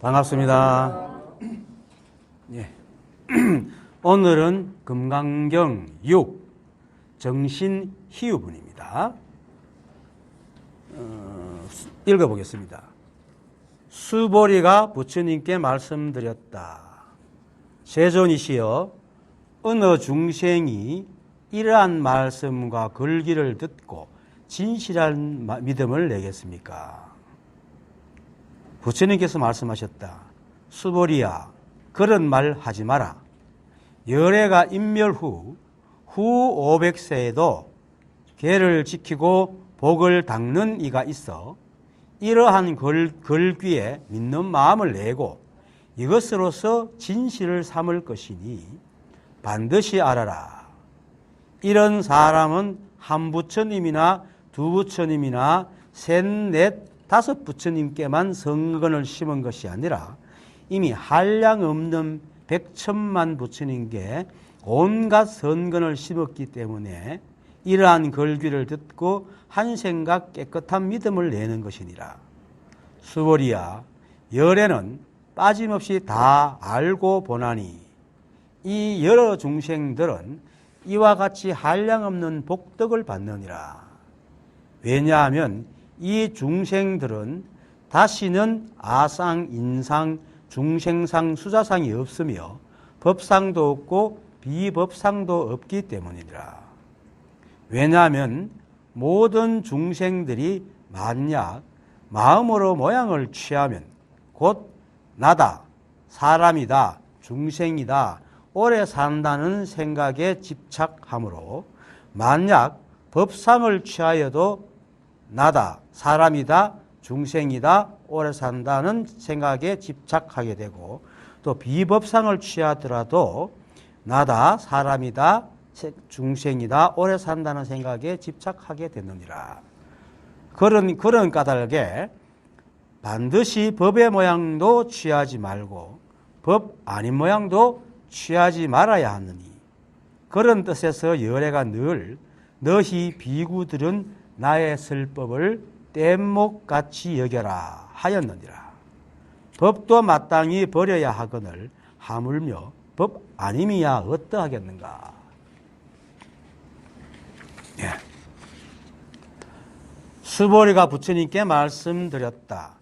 반갑습니다. 예. 오늘은 금강경 6 정신희유분입니다. 읽어보겠습니다. 수보리가 부처님께 말씀드렸다. 세존이시여, 어느 중생이 이러한 말씀과 글귀를 듣고 진실한 믿음을 내겠습니까? 부처님께서 말씀하셨다. 수보리야, 그런 말 하지 마라. 열애가 인멸 후 500세에도 계를 지키고 복을 닦는 이가 있어 이러한 글귀에 믿는 마음을 내고 이것으로서 진실을 삼을 것이니 반드시 알아라. 이런 사람은 한 부처님이나 두 부처님이나 셋, 넷, 다섯 부처님께만 성근을 심은 것이 아니라 이미 한량 없는 100천만 부처님께 온갖 선근을 심었기 때문에 이러한 글귀를 듣고 한 생각 깨끗한 믿음을 내는 것이니라. 수보리야, 열애는 빠짐없이 다 알고 보나니 이 여러 중생들은 이와 같이 한량없는 복덕을 받느니라. 왜냐하면 이 중생들은 다시는 아상, 인상, 중생상, 수자상이 없으며 법상도 없고 비법상도 없기 때문이니라. 왜냐하면 모든 중생들이 만약 마음으로 모양을 취하면 곧 나다, 사람이다, 중생이다, 오래 산다는 생각에 집착하므로 만약 법상을 취하여도 나다, 사람이다, 중생이다, 오래 산다는 생각에 집착하게 되고 또 비법상을 취하더라도 나다, 사람이다, 중생이다, 오래 산다는 생각에 집착하게 되느니라. 그런 까닭에 반드시 법의 모양도 취하지 말고 법 아닌 모양도 취하지 말아야 하느니 그런 뜻에서 열애가 늘 너희 비구들은 나의 설법을 뗏목같이 여겨라 하였느니라. 법도 마땅히 버려야 하거늘 하물며 법 아님이야 어떠하겠는가. 예. 수보리가 부처님께 말씀드렸다.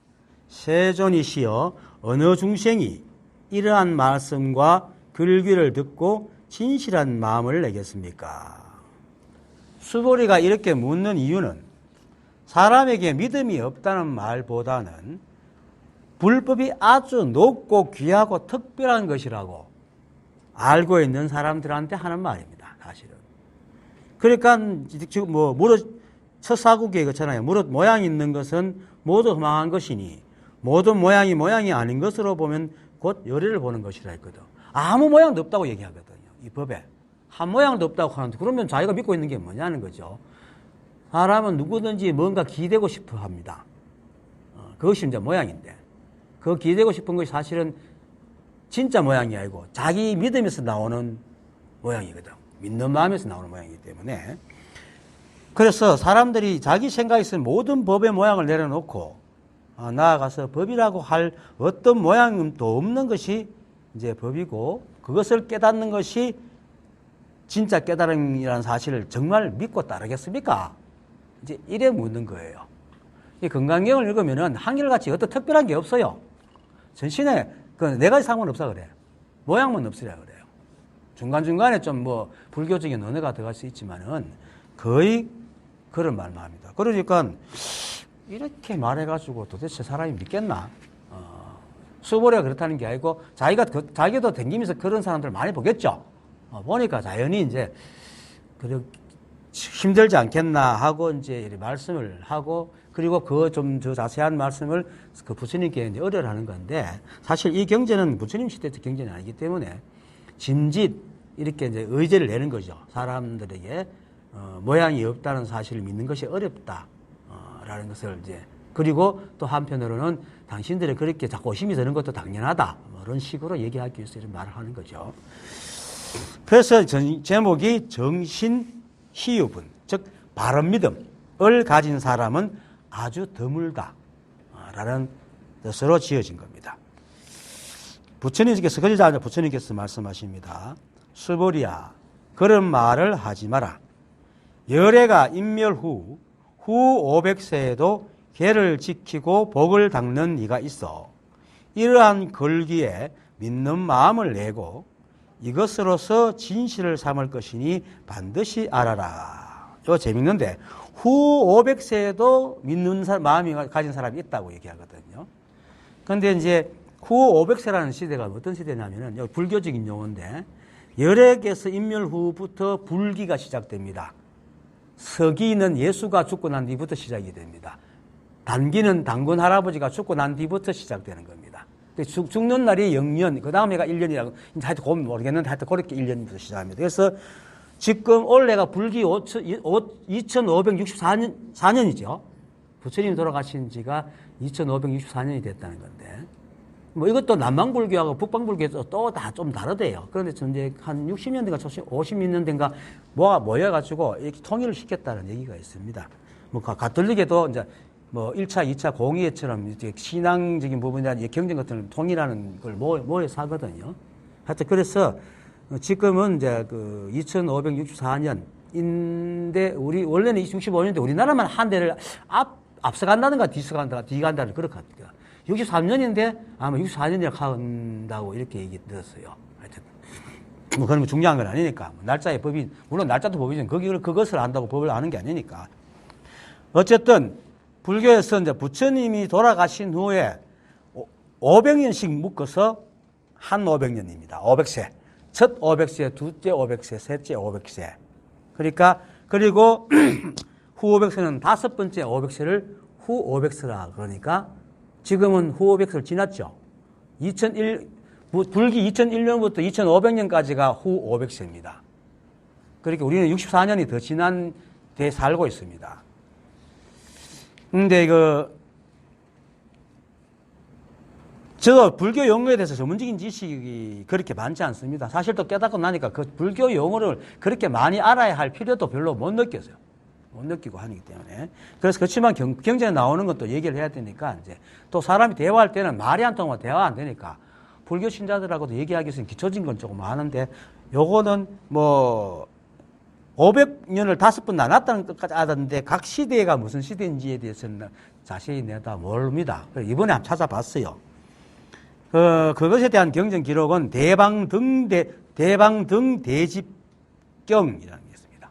세존이시여, 어느 중생이 이러한 말씀과 글귀를 듣고 진실한 마음을 내겠습니까? 수보리가 이렇게 묻는 이유는 사람에게 믿음이 없다는 말보다는 불법이 아주 높고 귀하고 특별한 것이라고 알고 있는 사람들한테 하는 말입니다. 사실은. 그러니까 지금 무릇 첫사국에 그렇잖아요. 무릇 모양이 있는 것은 모두 허망한 것이니 모든 모양이 아닌 것으로 보면 곧 열애를 보는 것이라 했거든. 아무 모양도 없다고 얘기하거든요. 이 법에. 한 모양도 없다고 하는데 그러면 자기가 믿고 있는 게 뭐냐는 거죠. 사람은 누구든지 뭔가 기대고 싶어 합니다. 그것이 이제 모양인데 그 기대고 싶은 것이 사실은 진짜 모양이 아니고 자기 믿음에서 나오는 모양이거든. 믿는 마음에서 나오는 모양이기 때문에 그래서 사람들이 자기 생각에서 모든 법의 모양을 내려놓고 나아가서 법이라고 할 어떤 모양도 없는 것이 이제 법이고 그것을 깨닫는 것이 진짜 깨달음이라는 사실을 정말 믿고 따르겠습니까? 이제 이래 묻는 거예요. 이 금강경을 읽으면은 한결같이 어떤 특별한 게 없어요. 전신에 네 가지 상관없어 그래. 모양만 없으라 그래요. 중간중간에 좀 불교적인 언어가 들어갈 수 있지만은 거의 그런 말만 합니다. 그러니까 이렇게 말해가지고 도대체 사람이 믿겠나? 수보리가 그렇다는 게 아니고 자기도 댕기면서 그런 사람들 많이 보겠죠. 보니까 자연히 이제 힘들지 않겠나 하고 이제 이렇게 말씀을 하고 그리고 그 좀 더 자세한 말씀을 그 부처님께 이제 의뢰하는 건데 사실 이 경제는 부처님 시대 때 경제는 아니기 때문에 짐짓 이렇게 이제 의제를 내는 거죠. 사람들에게 모양이 없다는 사실을 믿는 것이 어렵다라는 것을 이제 그리고 또 한편으로는 당신들이 그렇게 자꾸 의심이 드는 것도 당연하다 이런 식으로 얘기하기 위해서 이런 말을 하는 거죠. 그래서 제목이 정신희유분, 즉 바른 믿음을 가진 사람은 아주 드물다 라는 뜻으로 지어진 겁니다. 부처님께서 그러자 부처님께서 말씀하십니다. 수보리야, 그런 말을 하지 마라. 열애가 인멸 후 500세에도 계를 지키고 복을 닦는 이가 있어. 이러한 걸기에 믿는 마음을 내고 이것으로서 진실을 삼을 것이니 반드시 알아라. 이거 재밌는데 후 500세에도 믿는 마음이 가진 사람이 있다고 얘기하거든요. 그런데 이제 후 500세라는 시대가 어떤 시대냐면은 여기 불교적인 용어인데 열애에서 인멸 후부터 불기가 시작됩니다. 서기는 예수가 죽고 난 뒤부터 시작이 됩니다. 단기는 단군 할아버지가 죽고 난 뒤부터 시작되는 겁니다. 죽는 날이 0년, 그 다음에가 1년이라고, 하여튼 고민 모르겠는데 하여튼 그렇게 1년부터 시작합니다. 그래서 지금 올해가 불기 2564년이죠. 부처님이 돌아가신 지가 2564년이 됐다는 건데, 뭐 이것도 남방불교하고 북방불교도 또 다 좀 다르대요. 그런데 이제 한 60년대인가 50년대인가 모여가지고 이렇게 통일을 시켰다는 얘기가 있습니다. 뭐 가톨릭에도 이제 뭐 1차, 2차 공의회처럼 이제 신앙적인 부분이나 경쟁 같은 걸 통일하는 걸 모여서 하거든요. 하여튼 그래서 지금은 이제 그 2564년인데 우리 원래는 65년대 우리나라만 한 대를 앞서간다든가 뒤간다를 그렇게 합니다. 63년인데 아마 64년이라 한다고 이렇게 얘기 들었어요. 하여튼 뭐 그런 거 중요한 건 아니니까 날짜의 법이 물론 날짜도 법이지만 그것을 안다고 법을 아는 게 아니니까 어쨌든 불교에서 이제 부처님이 돌아가신 후에 500년씩 묶어서 한 500년입니다. 500세. 첫 500세, 둘째 500세, 셋째 500세. 그러니까, 그리고 후 500세는 다섯 번째 500세를 후 500세라 그러니까 지금은 후 500세를 지났죠. 불기 2001년부터 2500년까지가 후 500세입니다. 그러니까 우리는 64년이 더 지난 데 살고 있습니다. 근데 저도 불교 용어에 대해서 전문적인 지식이 그렇게 많지 않습니다. 사실 또 깨닫고 나니까 그 불교 용어를 그렇게 많이 알아야 할 필요도 별로 못 느꼈어요. 못 느끼고 하기 때문에. 그래서 그렇지만 경전에 나오는 것도 얘기를 해야 되니까 이제 또 사람이 대화할 때는 말이 안 통하면 대화가 안 되니까 불교 신자들하고도 얘기하기 위해서 기초적인 건 조금 많은데 요거는 뭐 500년을 5번 나눴다는 것까지 알았는데 각 시대가 무슨 시대인지에 대해서는 자세히 내다 모릅니다. 그래서 이번에 한번 찾아봤어요. 그것에 대한 경전 기록은 대방등 대집경이라는 게 있습니다.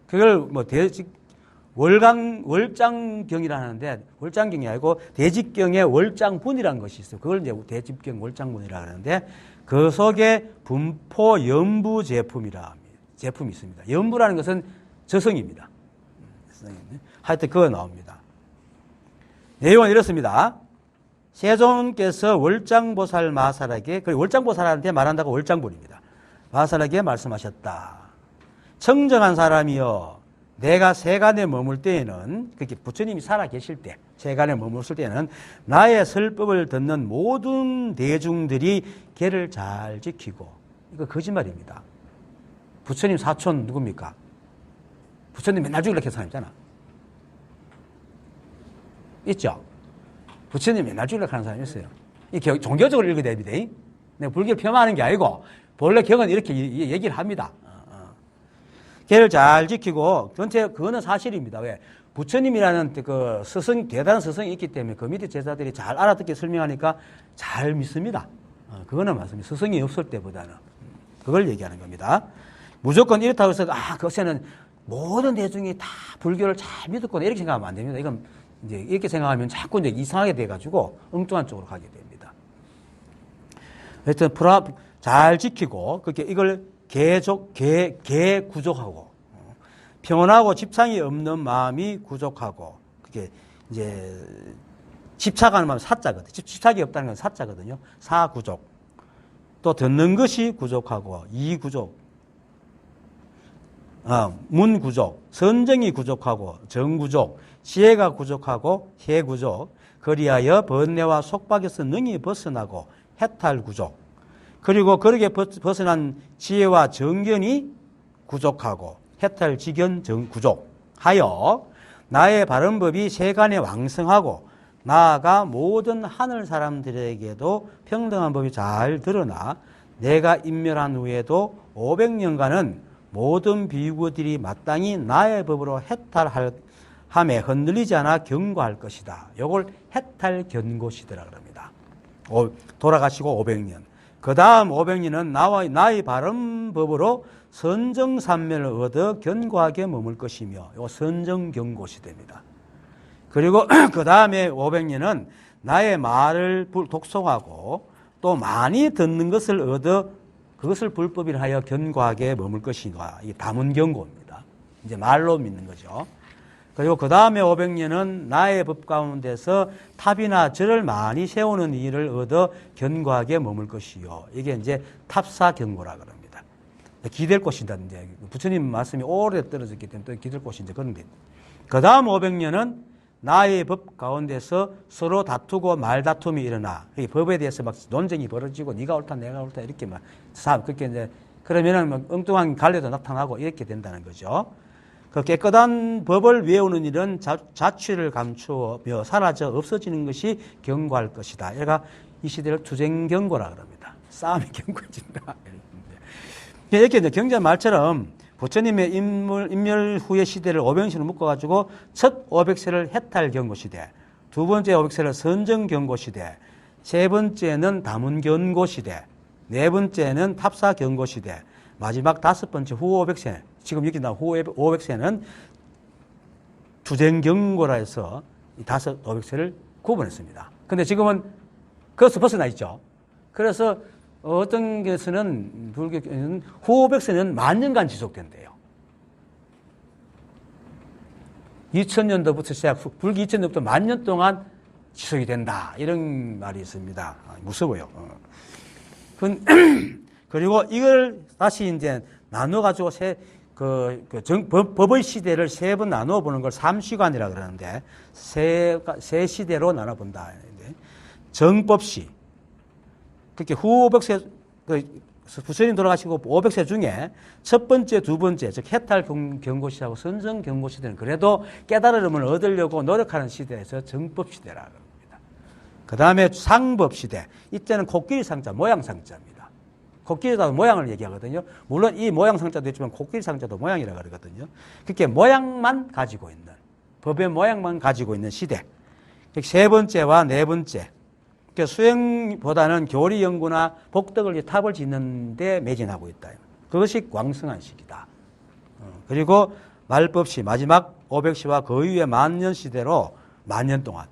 그걸 뭐 월장경이라 하는데 월장경이 아니고 대집경의 월장분이라는 것이 있어요. 그걸 이제 대집경 월장분이라 하는데 그 속에 분포 연부 제품이 있습니다. 연부라는 것은 저성입니다. 하여튼 그거 나옵니다. 내용은 이렇습니다. 세존께서 월장보살 마살에게, 그 월장보살한테 말한다고 월장분입니다. 마살에게 말씀하셨다. 청정한 사람이여, 내가 세간에 머물 때에는, 그렇게 부처님이 살아 계실 때, 세간에 머물을 때에는 나의 설법을 듣는 모든 대중들이 걔를 잘 지키고, 이거 거짓말입니다. 부처님 사촌 누굽니까? 부처님 맨날 죽이려고 해서 사람이잖아. 있죠? 부처님 맨날 죽이려고 하는 사람이 있어요. 이 종교적으로 읽어야 됩니다. 내가 불교를 폄하하는 게 아니고 본래 경은 이렇게 얘기를 합니다. 걔를 잘 지키고 전체 그거는 사실입니다. 왜? 부처님이라는 그 스승, 대단한 스승이 있기 때문에 그 밑에 제자들이 잘 알아듣게 설명하니까 잘 믿습니다. 그거는 맞습니다. 스승이 없을 때보다는. 그걸 얘기하는 겁니다. 무조건 이렇다고 해서 그것에는 모든 대중이 다 불교를 잘 믿었구나 이렇게 생각하면 안 됩니다. 이건 이제 이렇게 생각하면 자꾸 이제 이상하게 돼가지고 엉뚱한 쪽으로 가게 됩니다. 하여튼 잘 지키고 그렇게 이걸 개구족하고 평온하고 집착이 없는 마음이 구족하고 그게 이제 집착하는 마음 사자거든요. 집착이 없다는 건 사자거든요. 사구족. 또 듣는 것이 구족하고 이구족. 문구족, 선정이 구족하고 정구족, 지혜가 구족하고 해구족, 그리하여 번뇌와 속박에서 능히 벗어나고 해탈구족, 그리고 그렇게 벗어난 지혜와 정견이 구족하고 해탈지견 정구족 하여 나의 바른 법이 세간에 왕성하고 나아가 모든 하늘 사람들에게도 평등한 법이 잘 드러나 내가 인멸한 후에도 500년간은 모든 비구들이 마땅히 나의 법으로 해탈함에 흔들리지 않아 경고할 것이다. 요걸 해탈 경고시대라 그럽니다. 돌아가시고 500년. 그 다음 500년은 나의 바른 법으로 선정산면을 얻어 견고하게 머물 것이며 요 선정경고시대입니다. 그리고 그 다음에 500년은 나의 말을 독송하고 또 많이 듣는 것을 얻어 그것을 불법이라 하여 견고하게 머물 것인가. 이게 다문경고입니다. 이제 말로 믿는 거죠. 그리고 그 다음에 500년은 나의 법 가운데서 탑이나 절을 많이 세우는 일을 얻어 견고하게 머물 것이요. 이게 이제 탑사경고라 그럽니다. 기댈 곳이다. 이제 부처님 말씀이 오래 떨어졌기 때문에 또 기댈 곳이 이제 그런데. 그 다음 500년은 나의 법 가운데서 서로 다투고 말다툼이 일어나. 법에 대해서 막 논쟁이 벌어지고 네가 옳다 내가 옳다 이렇게 막 그렇게 이제 그러면은 막 엉뚱한 갈래도 나타나고 이렇게 된다는 거죠. 그 깨끗한 법을 외우는 일은 자취를 감추며 사라져 없어지는 것이 경고할 것이다. 얘가 이 시대를 투쟁경고라 그럽니다. 싸움이 경고해진다. 이렇게 이제 경전 말처럼 부처님의 인멸 후의 시대를 500세로 묶어가지고 첫 500세를 해탈 경고 시대, 두 번째 500세를 선정 경고 시대, 세 번째는 다문 경고 시대, 네 번째는 탑사 경고 시대, 마지막 다섯 번째 후 500세, 지금 여기 나온 후 500세는 투쟁 경고라 해서 이 다섯 500세를 구분했습니다. 근데 지금은 그것을 벗어나 있죠. 그래서 어떤 것은 불교는 후 500세는 만년간 지속된대요. 2000년도부터 시작, 불교 2000년부터 만년 동안 지속이 된다. 이런 말이 있습니다. 무서워요. 그리고 이걸 다시 이제 나눠가지고 법의 시대를 세 번 나누어 보는 걸 삼시관이라 그러는데 세 시대로 나눠본다. 정법시. 그렇게 후 500세, 부처님 돌아가시고 500세 중에 첫 번째, 두 번째, 즉 해탈 경고시하고 선정 경고시대는 그래도 깨달음을 얻으려고 노력하는 시대에서 정법시대라고 합니다. 그 다음에 상법시대. 이때는 코끼리 상자, 모양 상자입니다. 코끼리도 모양을 얘기하거든요. 물론 이 모양 상자도 있지만 코끼리 상자도 모양이라고 그러거든요. 그렇게 모양만 가지고 있는, 법의 모양만 가지고 있는 시대. 세 번째와 네 번째. 수행보다는 교리 연구나 복덕을 탑을 짓는 데 매진하고 있다. 그것이 왕성한 시기다. 그리고 말법시 마지막 500시와 그 이후의 만년 시대로 만년 동안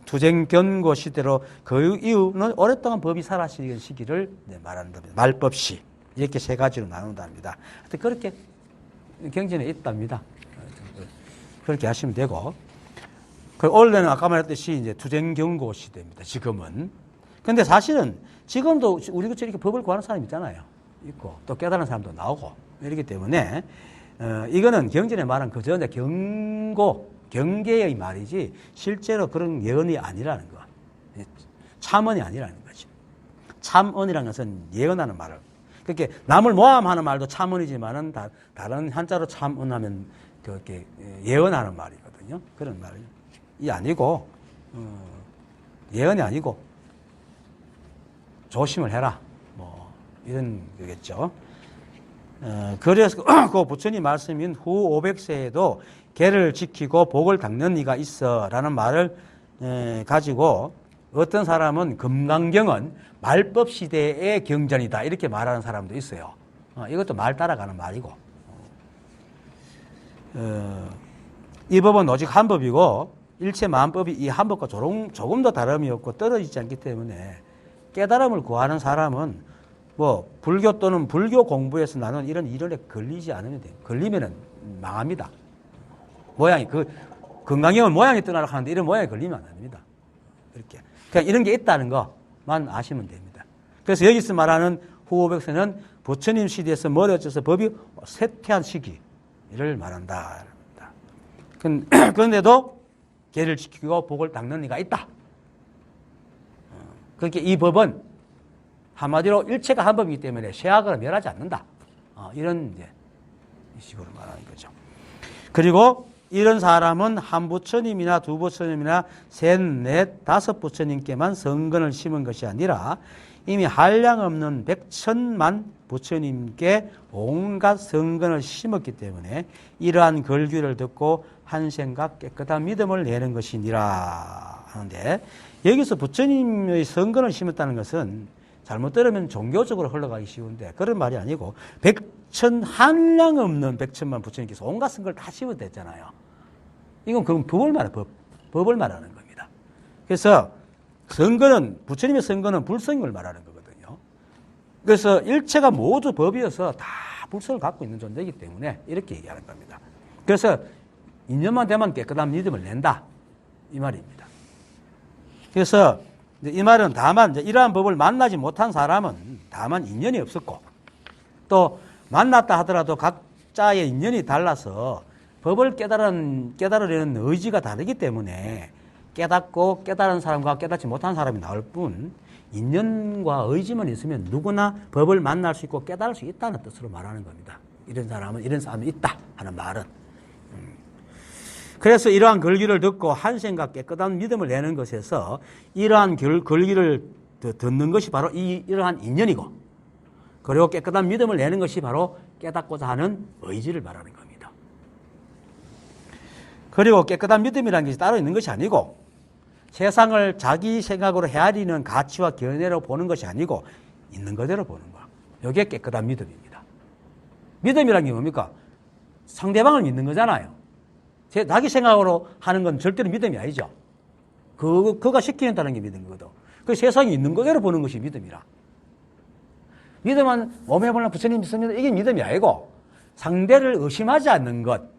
투쟁 견고 시대로 그 이후는 오랫동안 법이 사라지는 시기를 말한다. 말법시 이렇게 세 가지로 나눈답니다. 그렇게 경전에 있답니다. 그렇게 하시면 되고. 원래는 아까 말했듯이 이제 투쟁 경고 시대입니다. 지금은. 근데 사실은 지금도 우리 것처럼 이렇게 법을 구하는 사람 있잖아요. 있고 또 깨달은 사람도 나오고 이렇기 때문에 이거는 경전에 말한 그저 이제 경고, 경계의 말이지 실제로 그런 예언이 아니라는 거. 참언이 아니라는 거죠. 참언이라는 것은 예언하는 말을. 그렇게 남을 모함하는 말도 참언이지만은 다른 한자로 참언하면 그렇게 예언하는 말이거든요. 그런 말이에요. 이 아니고 예언이 아니고 조심을 해라 뭐 이런 거겠죠. 그래서 그 부처님 말씀인 후 500세에도 계를 지키고 복을 닦는 이가 있어라는 말을 가지고 어떤 사람은 금강경은 말법 시대의 경전이다 이렇게 말하는 사람도 있어요. 이것도 말 따라가는 말이고 이 법은 오직 한 법이고 일체 만법이 이 한 법과 조금 더 다름이 없고 떨어지지 않기 때문에 깨달음을 구하는 사람은 뭐 불교 또는 불교 공부에서 나눈 이런 이론에 걸리지 않으면 돼요. 걸리면은 망합니다. 모양이 건강형은 모양이 떠나려고 하는데 이런 모양이 걸리면 안 됩니다. 이렇게 그냥 이런 게 있다는 것만 아시면 됩니다. 그래서 여기서 말하는 후 500세는 부처님 시대에서 멀어져서 법이 쇠퇴한 시기를 말한다. 그런데도 계를 지키고 복을 닦는 이가 있다. 그렇게 이 법은 한마디로 일체가 한 법이기 때문에 쇠하거나 멸하지 않는다. 이런 이제 식으로 말하는 거죠. 그리고 이런 사람은 한 부처님이나 두 부처님이나 셋, 넷, 다섯 부처님께만 성근을 심은 것이 아니라 이미 한량없는 백천만 부처님께 온갖 성근을 심었기 때문에 이러한 글귀를 듣고 한 생각 깨끗한 믿음을 내는 것이니라 하는데, 여기서 부처님의 성근을 심었다는 것은 잘못 들으면 종교적으로 흘러가기 쉬운데 그런 말이 아니고 한량 없는 백천만 부처님께서 온갖 성근을 다 심었댔잖아요. 이건 그럼 법을 말하는 겁니다. 그래서 성근은, 부처님의 성근은 불성을 말하는 거거든요. 그래서 일체가 모두 법이어서 다 불성을 갖고 있는 존재이기 때문에 이렇게 얘기하는 겁니다. 그래서 인연만 되면 깨끗한 믿음을 낸다, 이 말입니다. 그래서 이 말은 다만 이러한 법을 만나지 못한 사람은 다만 인연이 없었고, 또 만났다 하더라도 각자의 인연이 달라서 법을 깨달으려는 의지가 다르기 때문에 깨닫고 깨달은 사람과 깨닫지 못한 사람이 나올 뿐, 인연과 의지만 있으면 누구나 법을 만날 수 있고 깨달을 수 있다는 뜻으로 말하는 겁니다. 이런 사람은 있다 하는 말은. 그래서 이러한 글귀를 듣고 한 생각 깨끗한 믿음을 내는 것에서 이러한 글귀를 듣는 것이 바로 이러한 인연이고, 그리고 깨끗한 믿음을 내는 것이 바로 깨닫고자 하는 의지를 말하는 겁니다. 그리고 깨끗한 믿음이라는 것이 따로 있는 것이 아니고, 세상을 자기 생각으로 헤아리는 가치와 견해로 보는 것이 아니고 있는 그대로 보는 거. 이게 깨끗한 믿음입니다. 믿음이라는 게 뭡니까? 상대방을 믿는 거잖아요. 자기 생각으로 하는 건 절대로 믿음이 아니죠. 그가 시키는다는 게 믿음이거든. 그 세상이 있는 그대로 보는 것이 믿음이라. 믿음은 몸에 보는 부처님 믿습니다, 이게 믿음이 아니고 상대를 의심하지 않는 것,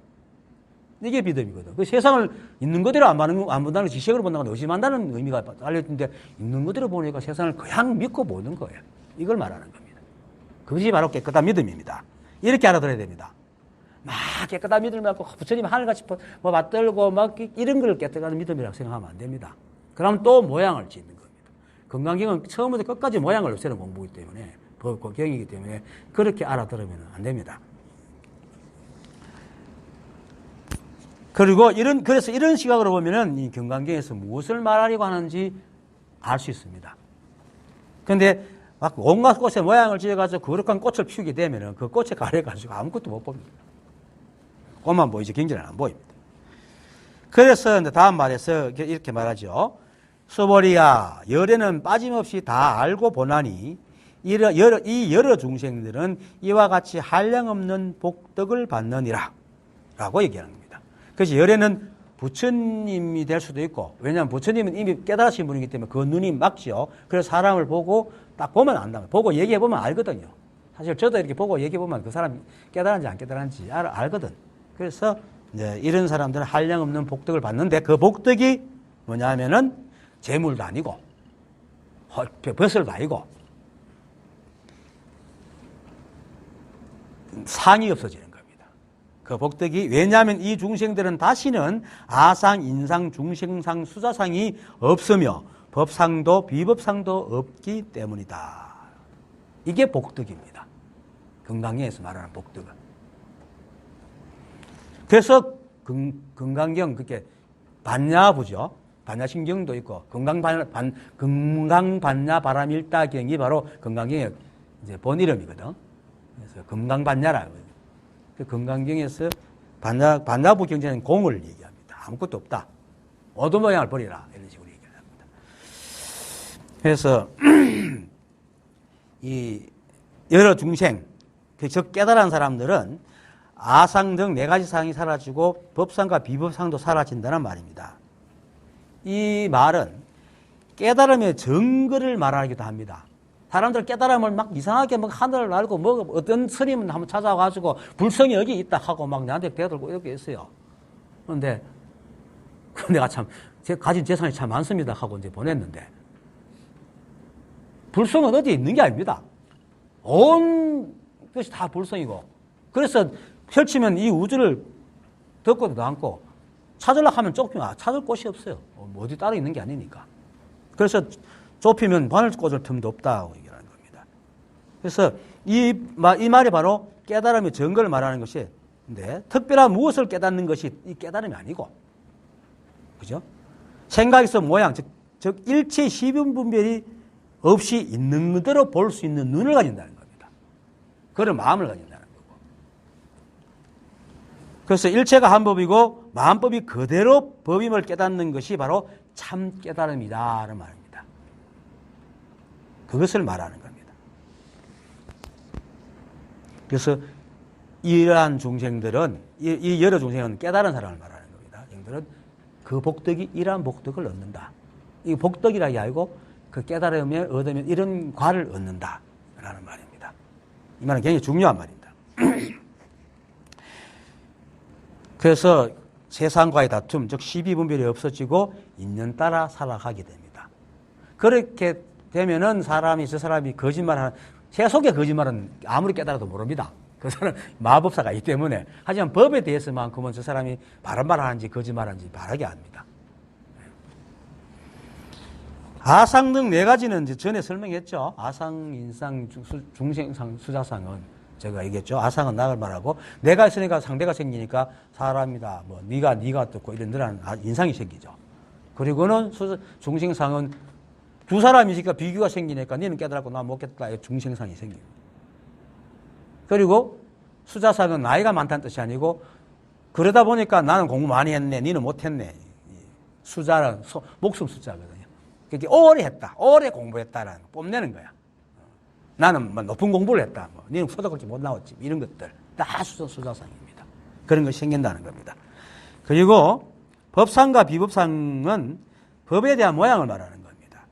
이게 믿음이거든. 그 세상을 있는 그대로 안 본다는, 지식으로 본다는 건 의심한다는 의미가 알려진데, 있는 그대로 보니까 세상을 그냥 믿고 보는 거예요. 이걸 말하는 겁니다. 그것이 바로 깨끗한 믿음입니다. 이렇게 알아들어야 됩니다. 막 깨끗한 믿음을 갖고 부처님 하늘같이 맞들고 막 이런 걸 깨끗한 믿음이라고 생각하면 안 됩니다. 그러면 또 모양을 짓는 겁니다. 건강경은 처음부터 끝까지 모양을 없애는 공부이기 때문에, 경이기 때문에 그렇게 알아들으면 안 됩니다. 그래서 이런 시각으로 보면은 이 경강경에서 무엇을 말하려고 하는지 알 수 있습니다. 그런데 막 온갖 꽃의 모양을 지어가지고 거룩한 꽃을 피우게 되면은 그 꽃에 가려가지고 아무것도 못 봅니다. 꽃만 보이지 경전은 안 보입니다. 그래서 다음 말에서 이렇게 말하죠. 수보리야, 열애는 빠짐없이 다 알고 보나니 이 여러 중생들은 이와 같이 한량없는 복덕을 받느니라 라고 얘기하는 겁니다. 그래서 열애는 부처님이 될 수도 있고, 왜냐하면 부처님은 이미 깨달으신 분이기 때문에 그 눈이 막죠. 그래서 사람을 보고 딱 보면 안다고요. 보고 얘기해보면 알거든요. 사실 저도 이렇게 보고 얘기해보면 그 사람이 깨달았는지 안 깨달았는지 알거든. 그래서 이제 이런 사람들은 한량없는 복덕을 받는데, 그 복덕이 뭐냐 하면은 재물도 아니고 벼슬도 아니고 상이 없어지는 겁니다. 그 복덕이, 왜냐하면 이 중생들은 다시는 아상, 인상, 중생상, 수자상이 없으며 법상도 비법상도 없기 때문이다. 이게 복덕입니다. 건강경에서 말하는 복덕은. 그래서 건강경, 그렇게 반야부죠. 반야신경도 있고 건강반야바람일다경이 바로 건강경의 이제 본 이름이거든. 그래서 건강반야라고. 그 건강경에서 반야부 경전은 공을 얘기합니다. 아무것도 없다. 어두 모양을 버리라, 이런 식으로 얘기합니다. 그래서 이 여러 중생, 즉 깨달은 사람들은 아상 등 네 가지 상이 사라지고 법상과 비법상도 사라진다는 말입니다. 이 말은 깨달음의 증거를 말하기도 합니다. 사람들 깨달음을 막 이상하게 막 하늘을 날고 뭐 어떤 스님은 한번 찾아와가지고 불성이 여기 있다 하고 막 나한테 대들고 이렇게 했어요. 그런데 내가 참 가진 재산이 참 많습니다 하고 이제 보냈는데, 불성은 어디에 있는 게 아닙니다. 온 것이 다 불성이고, 그래서 펼치면 이 우주를 덮고도 않고 찾으려고 하면 좁히면 찾을 곳이 없어요. 어디 따로 있는 게 아니니까. 그래서 좁히면 바늘 꽂을 틈도 없다고 얘기하는 겁니다. 그래서 이 말이 바로 깨달음의 증거를 말하는 것이 근데 특별한 무엇을 깨닫는 것이 이 깨달음이 아니고, 그죠? 생각에서 모양, 즉 일체 시분분별이 없이 있는 그대로 볼 수 있는 눈을 가진다는 겁니다. 그런 마음을 가진다는 거고. 그래서 일체가 한 법이고 만법이 그대로 법임을 깨닫는 것이 바로 참 깨달음이다라는 말입니다. 그것을 말하는 겁니다. 그래서 이러한 중생들은, 이 여러 중생은 깨달은 사람을 말하는 겁니다. 중생들은 그 복덕이 이러한 복덕을 얻는다. 이 복덕이라기 알고 그 깨달음을 얻으면 이런 과를 얻는다라는 말입니다. 이 말은 굉장히 중요한 말입니다. 그래서 세상과의 다툼, 즉 시비분별이 없어지고 있는 따라 살아가게 됩니다. 그렇게 되면은 저 사람이 거짓말하는, 제 속의 거짓말은 아무리 깨달아도 모릅니다. 그 사람 마법사가 있기 때문에. 하지만 법에 대해서만큼은 저 사람이 바른 말 하는지 거짓말하는지 바르게 압니다. 아상 등 네 가지는 이제 전에 설명했죠. 아상, 인상, 중생상, 수자상은 제가 얘기했죠. 아상은 나를 말하고, 내가 있으니까 상대가 생기니까 사람이다, 뭐 네가 어떻고 이런 늘한 인상이 생기죠. 그리고는 중생상은 두 사람이 있으니까 비교가 생기니까 너는 깨달았고 나 못 깨달았다, 중생상이 생깁니다. 그리고 수자상은 나이가 많다는 뜻이 아니고, 그러다 보니까 나는 공부 많이 했네, 너는 못했네. 수자는 목숨 숫자거든요. 그게 오래 했다, 오래 공부했다라는 거 뽐내는 거야. 나는 뭐 높은 공부를 했다, 뭐 너는 초등학교 못 나왔지, 이런 것들 다 수자상입니다. 그런 것이 생긴다는 겁니다. 그리고 법상과 비법상은 법에 대한 모양을 말하는 겁니다.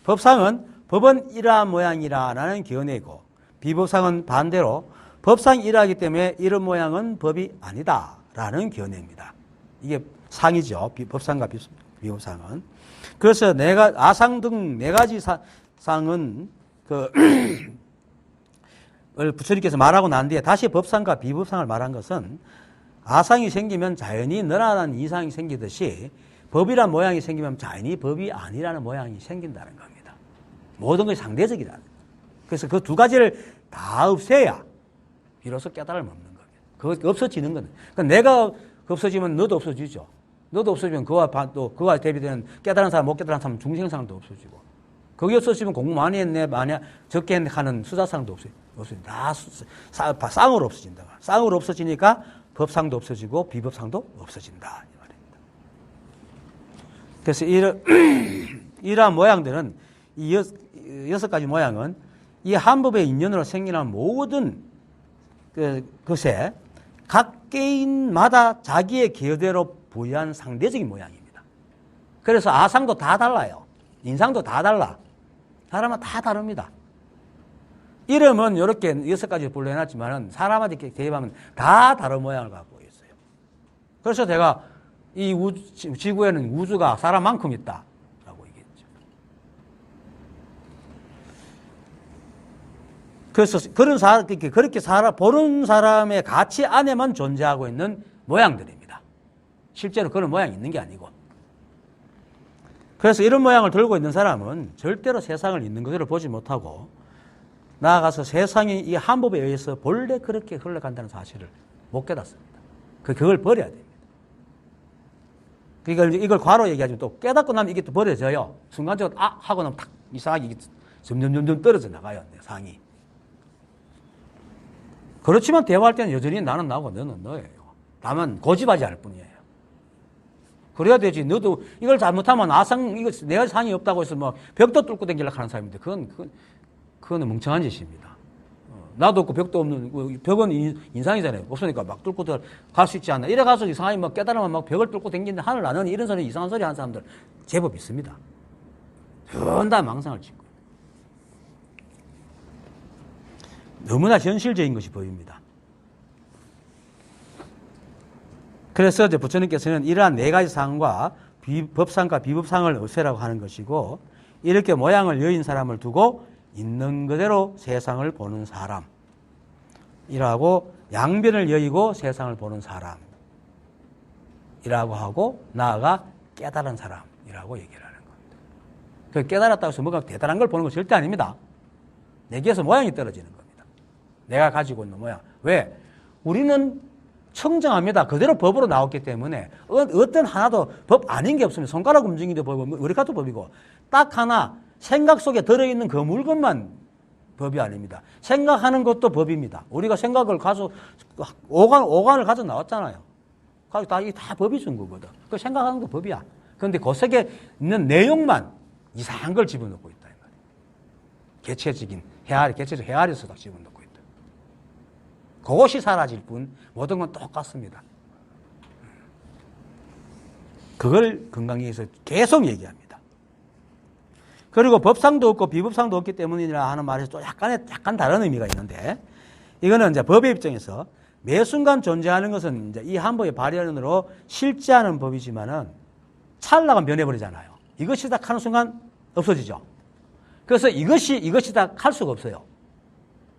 법상은 법은 이러한 모양이라는 견해이고, 비법상은 반대로 법상이 이러하기 때문에 이런 모양은 법이 아니다라는 견해입니다. 이게 상이죠. 법상과 비법상은. 그래서 아상 등 네 가지 상은 부처님께서 말하고 난 뒤에 다시 법상과 비법상을 말한 것은, 아상이 생기면 자연히 늘어나는 이상이 생기듯이 법이란 모양이 생기면 자연히 법이 아니라는 모양이 생긴다는 겁니다. 모든 것이 상대적이라는 거예요. 그래서 그 두 가지를 다 없애야 비로소 깨달음을 얻는 겁니다. 그거 없어지는 거는. 그러니까 내가 없어지면 너도 없어지죠. 너도 없어지면 그와 대비되는 깨달은 사람, 못 깨달은 사람, 중생상도 없어지고. 거기 없어지면 공부 많이 했네, 적게 했네 하는 수자상도 없어지고. 다 쌍으로 없어진다. 쌍으로 없어지니까 법상도 없어지고 비법상도 없어진다. 이 말입니다. 그래서 이러한 모양들은, 이 여섯 가지 모양은 이 한 법의 인연으로 생기는 모든 것에 각 개인마다 자기의 기여대로 부여한 상대적인 모양입니다. 그래서 아상도 다 달라요. 인상도 다 달라. 사람은 다 다릅니다. 이름은 이렇게 여섯 가지 불러놨지만은 사람한테 대입하면 다 다른 모양을 갖고 있어요. 그래서 제가 이 지구에는 우주가 사람만큼 있다. 그래서 그렇게 보는 사람의 가치 안에만 존재하고 있는 모양들입니다. 실제로 그런 모양이 있는 게 아니고. 그래서 이런 모양을 들고 있는 사람은 절대로 세상을 있는 그대로 보지 못하고, 나아가서 세상이 이 한 법에 의해서 본래 그렇게 흘러간다는 사실을 못 깨닫습니다. 그걸 버려야 됩니다. 그러니까 이걸 과로 얘기하지만 또 깨닫고 나면 이게 또 버려져요. 순간적으로 하고 나면 탁 이상하게 이게 점점 떨어져 나가요, 상이. 그렇지만 대화할 때는 여전히 나는 나고 너는 너예요. 다만 고집하지 않을 뿐이에요. 그래야 되지. 너도 이걸 잘못하면 이거 내가 상이 없다고 해서 뭐 벽도 뚫고 다니려고 하는 사람인데 그건 멍청한 짓입니다. 나도 없고 벽도 없는, 벽은 인상이잖아요. 없으니까 막 뚫고 갈 수 있지 않나. 이래 가서 이상하게 막 깨달으면 막 벽을 뚫고 다니는데 하늘 나는 이런 소리, 이상한 소리 하는 사람들 제법 있습니다. 다 망상을 짓고. 너무나 현실적인 것이 보입니다. 그래서 이제 부처님께서는 이러한 네 가지 상과 법상과 비법상을 없애라고 하는 것이고, 이렇게 모양을 여인 사람을 두고 있는 그대로 세상을 보는 사람이라고, 양변을 여의고 세상을 보는 사람이라고 하고, 나아가 깨달은 사람이라고 얘기를 하는 겁니다. 그 깨달았다고 해서 뭔가 대단한 걸 보는 건 절대 아닙니다. 내게서 모양이 떨어지는 겁니다. 내가 가지고 있는 모양. 왜? 우리는 청정합니다. 그대로 법으로 나왔기 때문에 어떤 하나도 법 아닌 게 없습니다. 손가락 움직이는 법은 우리 같은 법이고 딱 하나 생각 속에 들어있는 그 물건만 법이 아닙니다. 생각하는 것도 법입니다. 우리가 생각을 오간을 가져 나왔잖아요. 이게 다 법이 준 거거든. 그 생각하는 것도 법이야. 그런데 그 속에 있는 내용만 이상한 걸 집어넣고 있다. 이 말이에요. 개체적인 개체적 헤아려서 다 집어넣고 있다. 그것이 사라질 뿐 모든 건 똑같습니다. 그걸 건강에서 계속 얘기합니다. 그리고 법상도 없고 비법상도 없기 때문이라 하는 말에서 또 약간 다른 의미가 있는데, 이거는 이제 법의 입장에서 매 순간 존재하는 것은 이제 이 한법의 발현으로 실제하는 법이지만은 찰나가 변해버리잖아요. 이것이다 하는 순간 없어지죠. 그래서 이것이다 할 수가 없어요.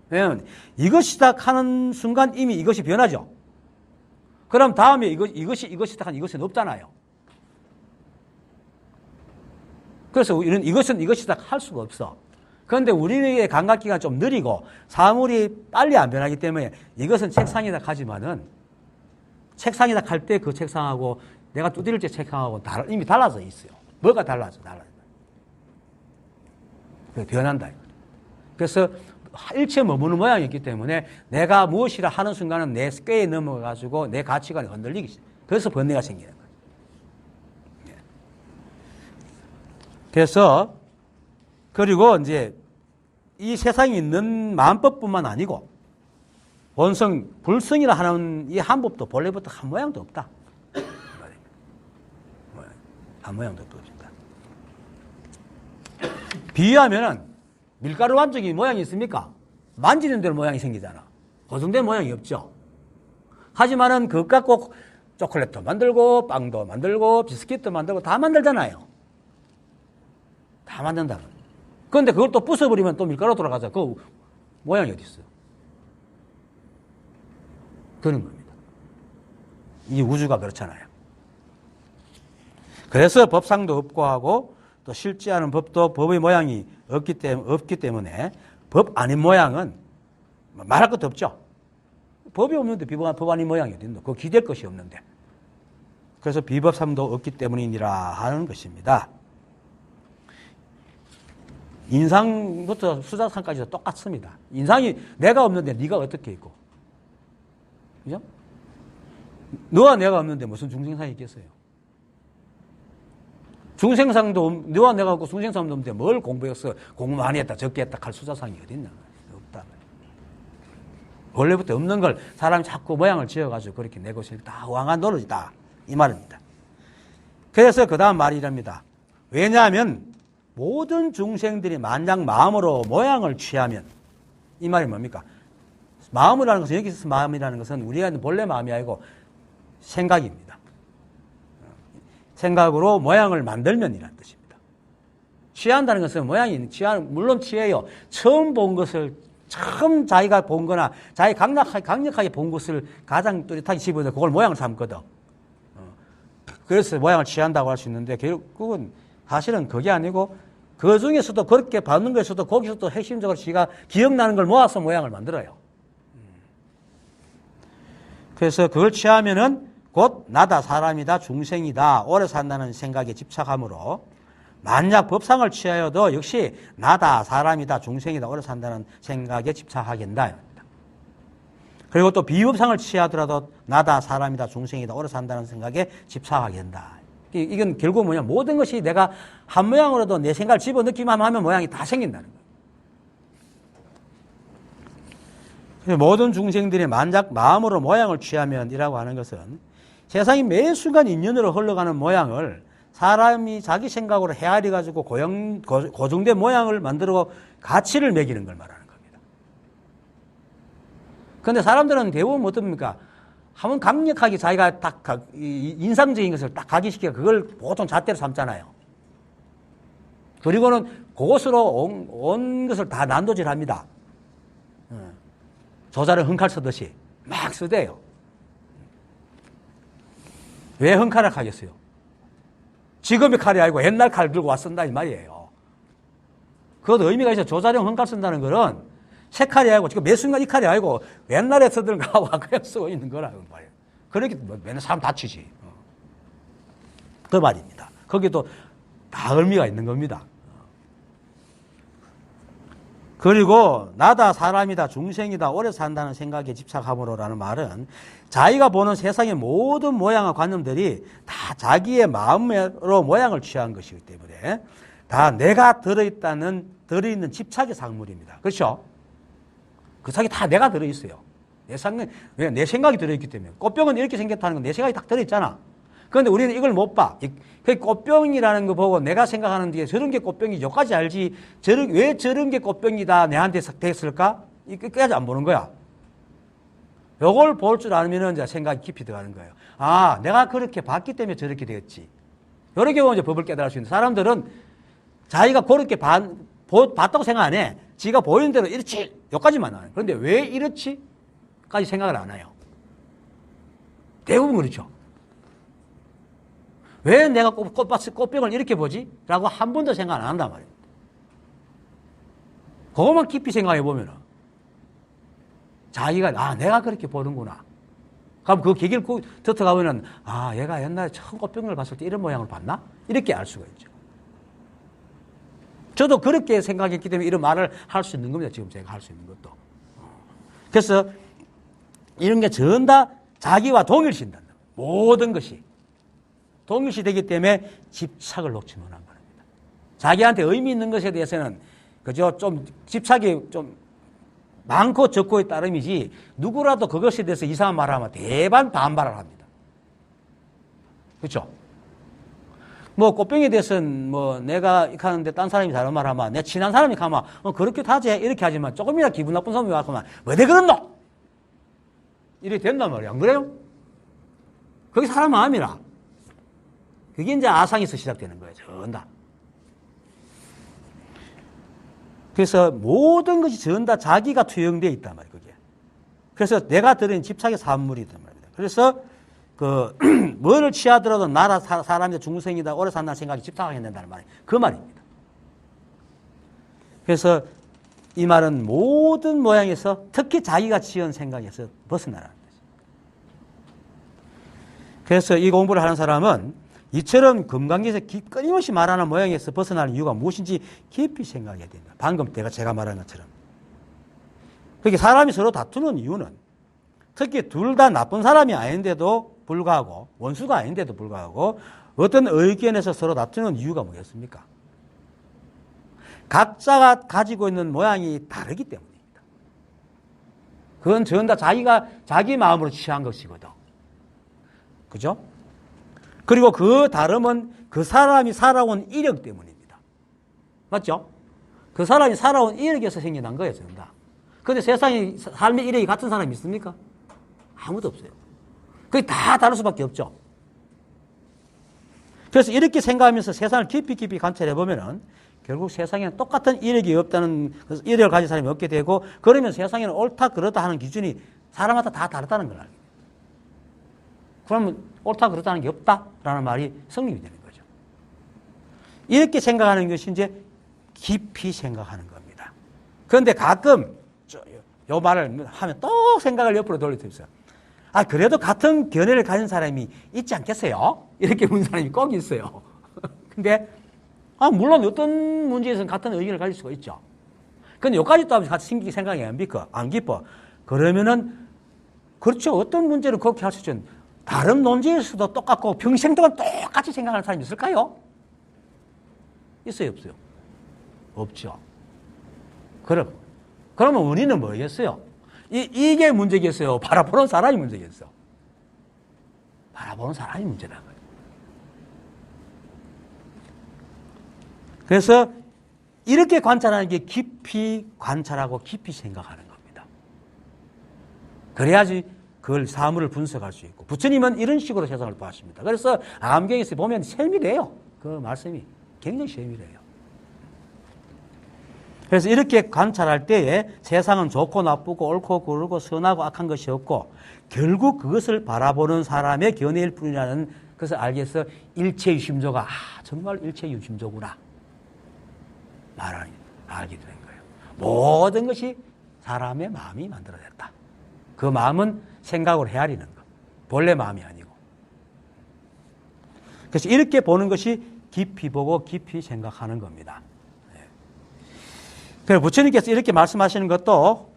왜냐하면 이것이다 하는 순간 이미 이것이 변하죠. 그럼 다음에 이것이다 하는 이것은 없잖아요. 그래서 우리는 이것이다 할 수가 없어. 그런데 우리의 감각기가 좀 느리고 사물이 빨리 안 변하기 때문에 이것은 책상이다 하지만은 책상이다 할 때 그 책상하고 내가 두드릴 때 책상하고 이미 달라져 있어요. 뭐가 달라져. 변한다. 그래서 일체 머무는 모양이기 때문에 내가 무엇이라 하는 순간은 내 꾀에 넘어가가지고 내 가치관이 흔들리기 시작해요. 그래서 번뇌가 생기는 거예요. 그래서 그리고 이제 이 세상에 있는 마음법뿐만 아니고 본성, 불성이라 하는 이 한법도 본래부터 한 모양도 없다. 한 모양도 없다. 비유하면은 밀가루 반죽이 모양이 있습니까? 만지는 대로 모양이 생기잖아. 고정된 모양이 없죠. 하지만은 그것 갖고 초콜릿도 만들고 빵도 만들고 비스킷도 만들고 다 만들잖아요. 다 만든다. 그런데 그걸 또 부숴버리면 또 밀가루 돌아가자. 그 모양이 어디 있어요? 그런 겁니다. 이 우주가 그렇잖아요. 그래서 법상도 없고 하고 또 실제하는 법도 법의 모양이 없기 때문에 법 아닌 모양은 말할 것도 없죠. 법이 없는데 법 아닌 모양이 어디 있노? 그거 기댈 것이 없는데. 그래서 비법상도 없기 때문이니라 하는 것입니다. 인상부터 수자상까지도 똑같습니다. 인상이 내가 없는데 네가 어떻게 있고, 그죠? 너와 내가 없는데 무슨 중생상이 있겠어요? 중생상도 너와 내가 없고 중생상도 없는데 뭘 공부했어? 공부 많이 했다, 적게 했다 할 수자상이 어디 있나? 없다. 원래부터 없는 걸 사람이 자꾸 모양을 지어가지고 그렇게 내 것이 다 왕한 노릇이다 이 말입니다. 그래서 그 다음 말이 이랍니다. 왜냐하면 모든 중생들이 만약 마음으로 모양을 취하면, 이 말이 뭡니까? 마음이라는 것은, 여기서 마음이라는 것은 우리가 본래 마음이 아니고 생각입니다. 생각으로 모양을 만들면 이라는 뜻입니다. 취한다는 것은 물론 취해요. 처음 본 것을, 처음 자기가 본 거나 자기 강력하게 본 것을 가장 또렷하게 집어넣어 그걸 모양을 삼거든. 그래서 모양을 취한다고 할 수 있는데 결국은 사실은 그게 아니고 그 중에서도 그렇게 받는 것에서도 거기서도 핵심적으로 지가 기억나는 걸 모아서 모양을 만들어요. 그래서 그걸 취하면은 곧 나다, 사람이다, 중생이다, 오래 산다는 생각에 집착하므로 만약 법상을 취하여도 역시 나다, 사람이다, 중생이다, 오래 산다는 생각에 집착하겠다. 그리고 또 비법상을 취하더라도 나다, 사람이다, 중생이다, 오래 산다는 생각에 집착하겠다. 이건 결국 뭐냐, 모든 것이 내가 한 모양으로도 내 생각을 집어넣기만 하면 모양이 다 생긴다는 거예요. 모든 중생들이 만약 마음으로 모양을 취하면 이라고 하는 것은 세상이 매 순간 인연으로 흘러가는 모양을 사람이 자기 생각으로 헤아려가지고 고정된 모양을 만들고 가치를 매기는 걸 말하는 겁니다. 그런데 사람들은 대부분 어떻습니까? 한번 강력하게 자기가 딱 인상적인 것을 딱 각인시키고 그걸 보통 잣대로 삼잖아요. 그리고는 그것으로 온 것을 다 난도질합니다. 조자를 흥칼 쓰듯이 막 쓰대요. 왜 흥칼을 하겠어요? 지금의 칼이 아니고 옛날 칼 들고 왔쓴다 이 말이에요. 그것도 의미가 있어요. 조자령 흥칼 쓴다는 거는 새 칼이 아니고 지금 매 순간 이 칼이 아니고 옛날에 쓰던 거하고 그냥 쓰고 있는 거라고 말이에요. 그렇게 맨날 사람 다치지. 그 말입니다. 거기도 다 의미가 있는 겁니다. 그리고 나다 사람이다 중생이다 오래 산다는 생각에 집착함으로라는 말은 자기가 보는 세상의 모든 모양과 관념들이 다 자기의 마음으로 모양을 취한 것이기 때문에 다 내가 들어있는 집착의 상물입니다. 그렇죠? 그 sak이 다 내가 들어있어요. 내 생각이 들어있기 때문에. 꽃병은 이렇게 생겼다는 건 내 생각이 딱 들어있잖아. 그런데 우리는 이걸 못 봐. 그 꽃병이라는 거 보고 내가 생각하는 뒤에 저런 게 꽃병이 여기까지 알지. 왜 저런 게 꽃병이다 내한테 됐을까? 끝까지 안 보는 거야. 요걸 볼 줄 알면은 이제 생각이 깊이 들어가는 거예요. 아, 내가 그렇게 봤기 때문에 저렇게 되었지. 이렇게 보면 이제 법을 깨달을 수 있는 사람들은 자기가 그렇게 봤다고 생각 안 해. 지가 보이는 대로 이렇지. 여기까지만 나요. 그런데 왜 이렇지? 까지 생각을 안 해요. 대부분 그렇죠. 왜 내가 꽃병을 이렇게 보지? 라고 한 번도 생각 안 한단 말이에요. 그것만 깊이 생각해 보면은 자기가 내가 그렇게 보는구나. 그럼 그 계기를 들어가면은 얘가 옛날에 처음 꽃병을 봤을 때 이런 모양을 봤나? 이렇게 알 수가 있죠. 저도 그렇게 생각했기 때문에 이런 말을 할 수 있는 겁니다. 지금 제가 할 수 있는 것도. 그래서 이런 게 전 다 자기와 동일시한다. 모든 것이. 동일시 되기 때문에 집착을 놓지 못한 겁니다. 자기한테 의미 있는 것에 대해서는 그저 좀 집착이 좀 많고 적고의 따름이지 누구라도 그것에 대해서 이상한 말을 하면 대반 반발을 합니다. 그렇죠? 뭐 꽃병에 대해서는 뭐 내가 이렇게 하는데 딴 사람이 다른 말 하면 내 친한 사람이 가면 그렇게 하지 이렇게 하지만 조금이나 기분 나쁜 사람이 와서 왜 그랬노? 이렇게 된단 말이야. 안 그래요? 그게 사람 마음이라. 그게 이제 아상에서 시작되는 거예요. 전부 다. 그래서 모든 것이 전부 다 자기가 투영되어 있단 말이에요. 그게. 그래서 내가 들은 집착의 산물이란 말입니다. 그래서 뭐를 취하더라도 나라 사람이다 중생이다 오래 산다는 생각이 집착하게 된다는 말이에요. 그 말입니다. 그래서 이 말은 모든 모양에서 특히 자기가 지은 생각에서 벗어나라는 거죠. 그래서 이 공부를 하는 사람은 이처럼 금강경에서 끊임없이 말하는 모양에서 벗어나는 이유가 무엇인지 깊이 생각해야 됩니다. 방금 제가 말한 것처럼. 그렇게 사람이 서로 다투는 이유는 특히 둘 다 나쁜 사람이 아닌데도 불구하고 원수가 아닌데도 불구하고 어떤 의견에서 서로 다투는 이유가 뭐겠습니까? 각자가 가지고 있는 모양이 다르기 때문입니다. 그건 전부 다 자기 마음으로 취한 것이거든. 그죠? 그리고 그 다름은 그 사람이 살아온 이력 때문입니다. 맞죠? 그 사람이 살아온 이력에서 생겨난 거예요, 전부 다. 그런데 세상에 삶의 이력이 같은 사람이 있습니까? 아무도 없어요. 그게 다 다를 수밖에 없죠. 그래서 이렇게 생각하면서 세상을 깊이 관찰해 보면은 결국 세상에는 똑같은 이력이 없다는, 이력을 가진 사람이 없게 되고, 그러면 세상에는 옳다, 그렇다 하는 기준이 사람마다 다 다르다는 걸 알게 돼요. 그러면 옳다, 그렇다는 게 없다라는 말이 성립이 되는 거죠. 이렇게 생각하는 것이 이제 깊이 생각하는 겁니다. 그런데 가끔 요 말을 하면 또 생각을 옆으로 돌려드렸어요. 그래도 같은 견해를 가진 사람이 있지 않겠어요? 이렇게 묻는 사람이 꼭 있어요. 근데 물론 어떤 문제에서는 같은 의견을 가질 수가 있죠. 근데 여기까지 또 같이 생각이 안 깊어. 그러면은, 그렇죠. 어떤 문제를 그렇게 할 수 있죠. 다른 논제에서도 똑같고 평생 동안 똑같이 생각하는 사람이 있을까요? 있어요, 없어요? 없죠. 그러면 원인은 뭐겠어요? 이게 문제겠어요? 바라보는 사람이 문제겠어요? 바라보는 사람이 문제라는 거예요. 그래서 이렇게 관찰하는 게 깊이 관찰하고 깊이 생각하는 겁니다. 그래야지 그걸 사물을 분석할 수 있고, 부처님은 이런 식으로 세상을 보았습니다. 그래서 암경에서 보면 세밀해요. 그 말씀이 굉장히 세밀해요. 그래서 이렇게 관찰할 때에 세상은 좋고 나쁘고 옳고 그르고 선하고 악한 것이 없고 결국 그것을 바라보는 사람의 견해일 뿐이라는 것을 알게 해서 일체유심조가 정말 일체유심조구나 알게 된 거예요. 모든 것이 사람의 마음이 만들어냈다. 그 마음은 생각으로 헤아리는 것, 본래 마음이 아니고. 그래서 이렇게 보는 것이 깊이 보고 깊이 생각하는 겁니다. 그래서 부처님께서 이렇게 말씀하시는 것도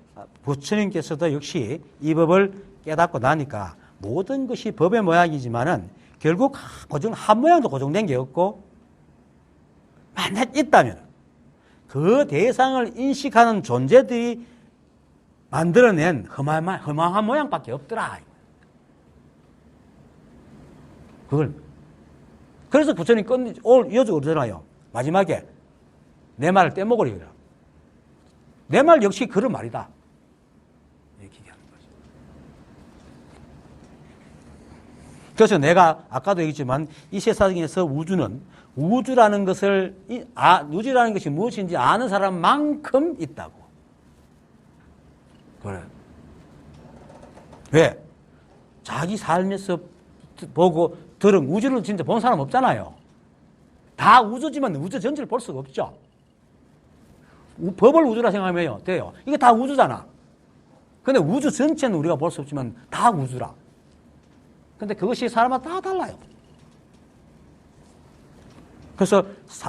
부처님께서도 역시 이 법을 깨닫고 나니까 모든 것이 법의 모양이지만은 결국 한 모양도 고정된 게 없고 만약 있다면 그 대상을 인식하는 존재들이 만들어낸 허망한 모양밖에 없더라. 그래서 부처님 오늘 이어져 그러잖아요. 마지막에 내 말을 떼먹으리라. 내 말 역시 그런 말이다. 이렇게 얘기하는 거죠. 그래서 내가 아까도 얘기했지만 이 세상에서 우주라는 것이 무엇인지 아는 사람만큼 있다고. 그래. 왜? 자기 삶에서 보고 들은 우주를 진짜 본 사람 없잖아요. 다 우주지만 우주 전체를 볼 수가 없죠. 법을 우주라 생각하면 돼요. 이게 다 우주잖아. 근데 우주 전체는 우리가 볼 수 없지만 다 우주라. 근데 그것이 사람마다 다 달라요.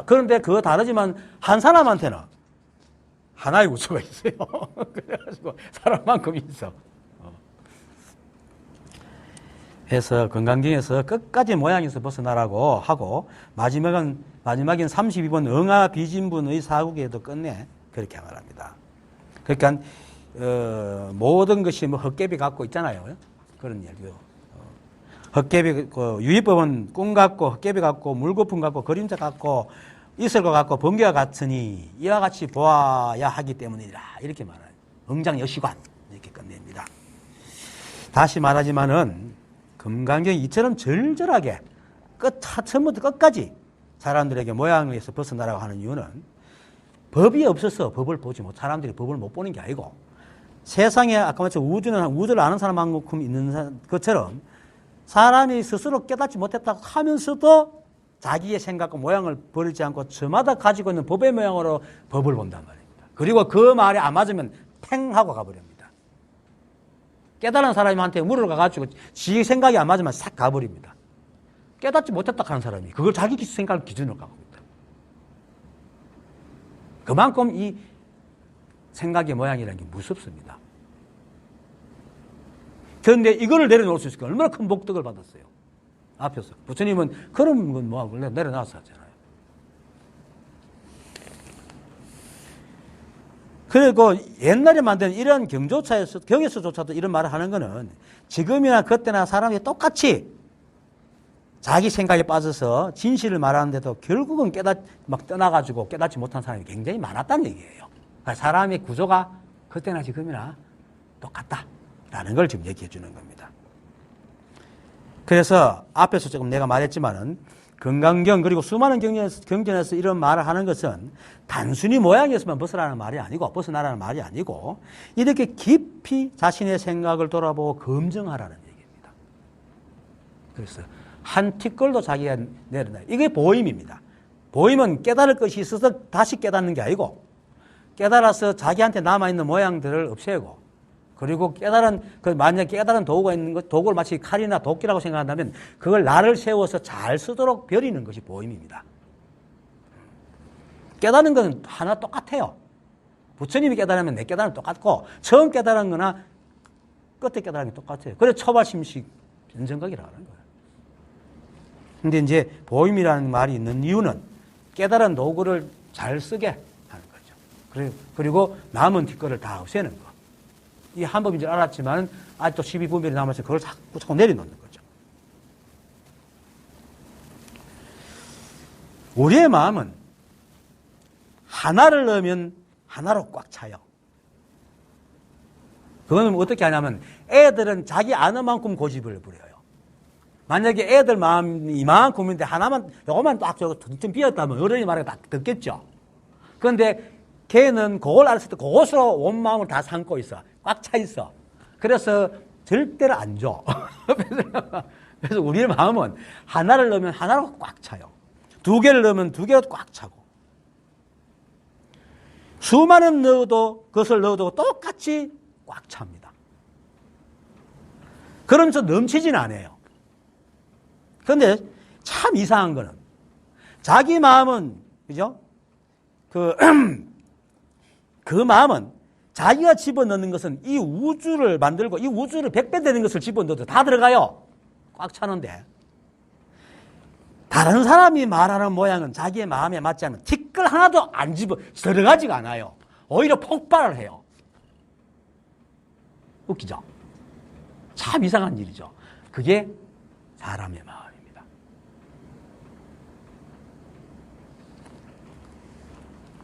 그런데 그거 다르지만 한 사람한테는 하나의 우주가 있어요. 그래가지고 사람만큼 있어. 해서 건강경에서 끝까지 모양에서 벗어나라고 하고 마지막인 32번 응아비진분의 사국에도 끝내 그렇게 말합니다. 그러니까 모든 것이 뭐 헛개비 갖고 있잖아요. 그런 얘기요. 헛개비 유의법은 꿈 같고 헛개비 같고 물거품 같고 그림자 같고 있을 것 같고 번개와 같으니 이와 같이 보아야 하기 때문이라 이렇게 말해요. 응장여시관 이렇게 끝냅니다. 다시 말하지만은 금강경이 이처럼 절절하게 처음부터 끝까지 사람들에게 모양에서 벗어나라고 하는 이유는 법이 없어서 법을 보지 못, 사람들이 법을 못 보는 게 아니고 세상에 아까 말했지만 우주를 아는 사람만큼 있는 것처럼 사람이 스스로 깨닫지 못했다고 하면서도 자기의 생각과 모양을 버리지 않고 저마다 가지고 있는 법의 모양으로 법을 본단 말입니다. 그리고 그 말이 안 맞으면 팽 하고 가버립니다. 깨달은 사람한테 물어가가지고 지 생각이 안 맞으면 싹 가버립니다. 깨닫지 못했다 하는 사람이 그걸 자기 생각을 기준으로 갖고 있다. 그만큼 이 생각의 모양이라는 게 무섭습니다. 그런데 이거를 내려놓을 수 있을까? 얼마나 큰 복덕을 받았어요. 앞에서. 부처님은 그런 건 뭐 원래 내려놨어 하잖아요. 그리고 옛날에 만든 이런 경에서조차도 이런 말을 하는 거는 지금이나 그때나 사람이 똑같이 자기 생각에 빠져서 진실을 말하는데도 결국은 떠나가지고 깨닫지 못한 사람이 굉장히 많았다는 얘기예요. 그러니까 사람의 구조가 그때나 지금이나 똑같다라는 걸 지금 얘기해 주는 겁니다. 그래서 앞에서 조금 내가 말했지만은 건강경 그리고 수많은 경전에서 이런 말을 하는 것은 단순히 모양에서만 벗어나라는 말이 아니고 이렇게 깊이 자신의 생각을 돌아보고 검증하라는 얘기입니다. 그래서 한 티끌도 자기가 내려놔요. 이게 보임입니다. 보임은 깨달을 것이 있어서 다시 깨닫는 게 아니고 깨달아서 자기한테 남아있는 모양들을 없애고 그리고 만약 깨달은 도구가 있는 것, 도구를 마치 칼이나 도끼라고 생각한다면 그걸 나를 세워서 잘 쓰도록 벼리는 것이 보임입니다. 깨달은 건 하나 똑같아요. 부처님이 깨달으면 내 깨달음은 똑같고 처음 깨달은 거나 끝에 깨달은 게 똑같아요. 그래서 초발심식 변정각이라고 하는 거예요. 근데 이제 보임이라는 말이 있는 이유는 깨달은 도구를 잘 쓰게 하는 거죠. 그리고 남은 뒷거를 다 없애는 거. 이 한법인 줄 알았지만 아직도 12분별이 남아서 그걸 자꾸 내려놓는 거죠. 우리의 마음은 하나를 넣으면 하나로 꽉 차요. 그거는 어떻게 하냐면 애들은 자기 아는 만큼 고집을 부려요. 만약에 애들 마음이 이만큼인데 하나만 요것만 딱 저거 좀 비었다면 어른이 말하면 딱 듣겠죠. 그런데 걔는 그걸 알았을 때 그것으로 온 마음을 다 삼고 있어. 꽉 차 있어. 그래서 절대로 안 줘. 그래서 우리의 마음은 하나를 넣으면 하나로 꽉 차요. 두 개를 넣으면 두 개로 꽉 차고. 수많은 것을 넣어도 똑같이 꽉 찹니다. 그러면서 넘치지는 않아요. 그런데 참 이상한 거는 자기 마음은, 그죠? 그 마음은 자기가 집어넣는 것은 이 우주를 만들고 이 우주를 100배 되는 것을 집어넣어도 다 들어가요. 꽉 차는데. 다른 사람이 말하는 모양은 자기의 마음에 맞지 않으면 티끌 하나도 안 들어가지가 않아요. 오히려 폭발을 해요. 웃기죠? 참 이상한 일이죠. 그게 사람의 마음입니다.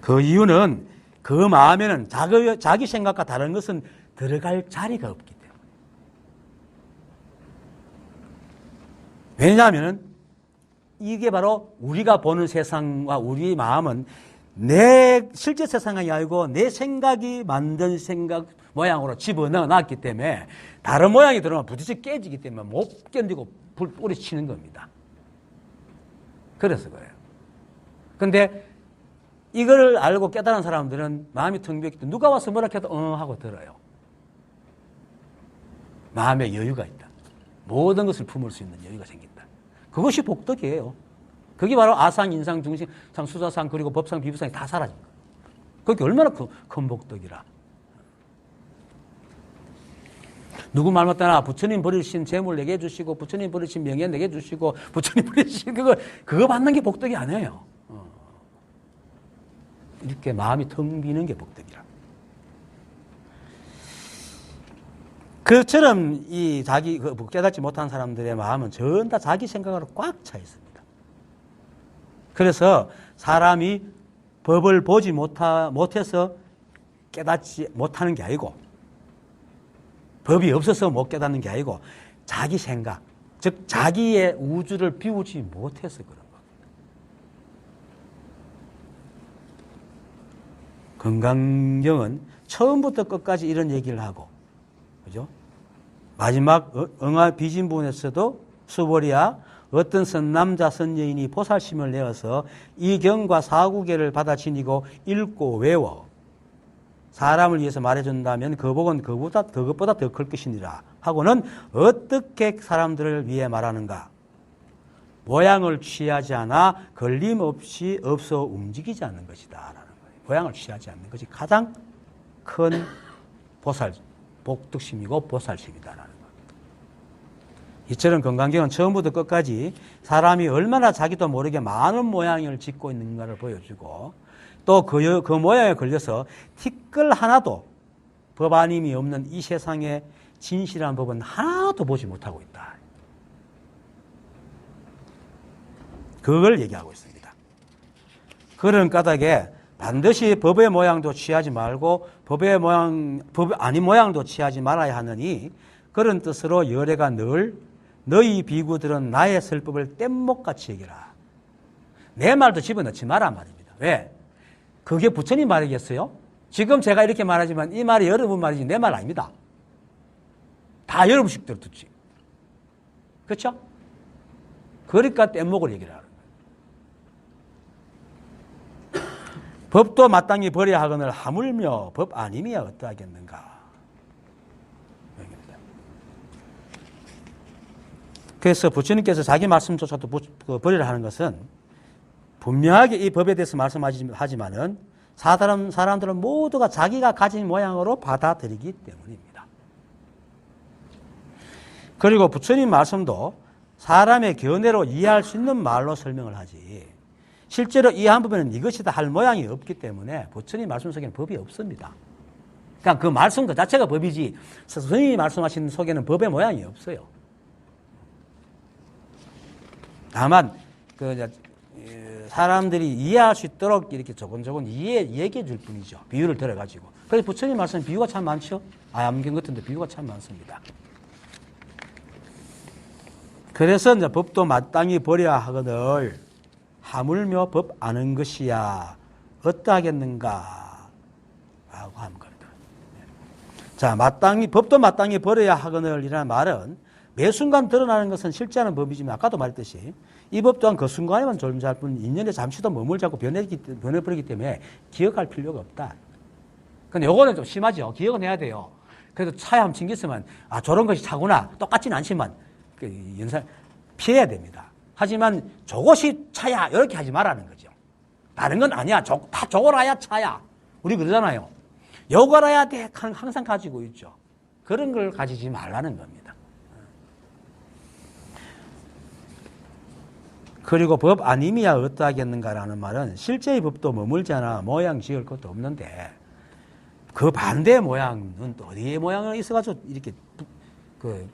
그 이유는 그 마음에는 자기 생각과 다른 것은 들어갈 자리가 없기 때문에. 왜냐하면 이게 바로 우리가 보는 세상과 우리의 마음은 내 실제 세상이 아니고 내 생각이 만든 생각 모양으로 집어넣어 놨기 때문에 다른 모양이 들어오면 부딪혀 깨지기 때문에 못 견디고 뿌리치는 겁니다. 그래서 그래요. 그런데 이걸 알고 깨달은 사람들은 마음이 텅 비었기 때문에 누가 와서 뭐라 해도 하고 들어요. 마음에 여유가 있다. 모든 것을 품을 수 있는 여유가 생긴다. 그것이 복덕이에요. 그게 바로 아상, 인상, 중심상, 수사상, 그리고 법상, 비부상이 다 사라진 거예요. 그게 얼마나 큰 복덕이라. 누구 말 못하나 부처님 버리신 재물 내게 주시고 부처님 버리신 명예 내게 주시고 부처님 버리신 그거 받는 게 복덕이 아니에요. 이렇게 마음이 텅 비는 게 복덕이라. 그처럼 이 자기 깨닫지 못한 사람들의 마음은 전부 다 자기 생각으로 꽉 차 있습니다. 그래서 사람이 법을 보지 못해서 깨닫지 못하는 게 아니고 법이 없어서 못 깨닫는 게 아니고 자기 생각, 즉 자기의 우주를 비우지 못해서 그런 겁니다. 건강경은 처음부터 끝까지 이런 얘기를 하고, 그죠? 마지막 응화 비진 부분에서도 수보리야 어떤 선남자 선여인이 보살심을 내어서 이 경과 사구계를 받아 지니고 읽고 외워 사람을 위해서 말해준다면 그 복은 그것보다 더 클 것이니라 하고는 어떻게 사람들을 위해 말하는가? 모양을 취하지 않아 걸림없이 없어 움직이지 않는 것이다 라는 거예요. 모양을 취하지 않는 것이 가장 큰 복덕심이고 보살심이다라는 겁니다. 이처럼 건강경은 처음부터 끝까지 사람이 얼마나 자기도 모르게 많은 모양을 짓고 있는가를 보여주고 또 그 모양에 걸려서 티끌 하나도 법 아님이 없는 이 세상에 진실한 법은 하나도 보지 못하고 있다. 그걸 얘기하고 있습니다. 그런 까닭에 반드시 법의 모양도 취하지 말고 법 아닌 모양도 취하지 말아야 하느니 그런 뜻으로 열애가 늘 너희 비구들은 나의 설법을 뗏목같이 여기라. 내 말도 집어넣지 마라 말입니다. 왜? 그게 부처님 말이겠어요? 지금 제가 이렇게 말하지만 이 말이 여러분 말이지 내 말 아닙니다. 다 여러분씩 듣지. 그렇죠? 그러니까 뗏목을 얘기를 하는 거예요. 법도 마땅히 버려야 하거늘 하물며 법 아님이야 어떠하겠는가. 그래서 부처님께서 자기 말씀조차도 버리라 하는 것은 분명하게 이 법에 대해서 말씀하지만은 사람들은 모두가 자기가 가진 모양으로 받아들이기 때문입니다. 그리고 부처님 말씀도 사람의 견해로 이해할 수 있는 말로 설명을 하지 실제로 이해한 부분은 이것이다 할 모양이 없기 때문에 부처님 말씀 속에는 법이 없습니다. 그냥 그 말씀 그 자체가 법이지 스님이 말씀하신 속에는 법의 모양이 없어요. 다만 사람들이 이해할 수 있도록 이렇게 조곤조곤 얘기해 줄 뿐이죠. 비유를 들어가지고. 그래서 부처님 말씀 비유가 참 많죠. 암경 같은데 비유가 참 많습니다. 그래서 이제 법도 마땅히 버려야 하거늘 하물며 법 아는 것이야 어떠하겠는가 라고 하는 겁니다. 자, 법도 마땅히 버려야 하거늘이라는 말은 매 순간 드러나는 것은 실제하는 법이지만 아까도 말했듯이 이 법 또한 그 순간에만 존재할 뿐 인연에 잠시도 머물지 않고 변해버리기 때문에 기억할 필요가 없다. 근데 요거는 좀 심하죠. 기억은 해야 돼요. 그래도 차에 한번 튕겼으면 저런 것이 차구나. 똑같지는 않지만 연상 피해야 됩니다. 하지만 저것이 차야 이렇게 하지 말라는 거죠. 다른 건 아니야. 다 저거라야 차야. 우리 그러잖아요. 요거라야 돼. 항상 가지고 있죠. 그런 걸 가지지 말라는 겁니다. 그리고 법 아님이야 어떠하겠는가라는 말은 실제의 법도 머물지 않아 모양 지을 것도 없는데 그 반대 모양은 또 어디에 모양을 있어가지고 이렇게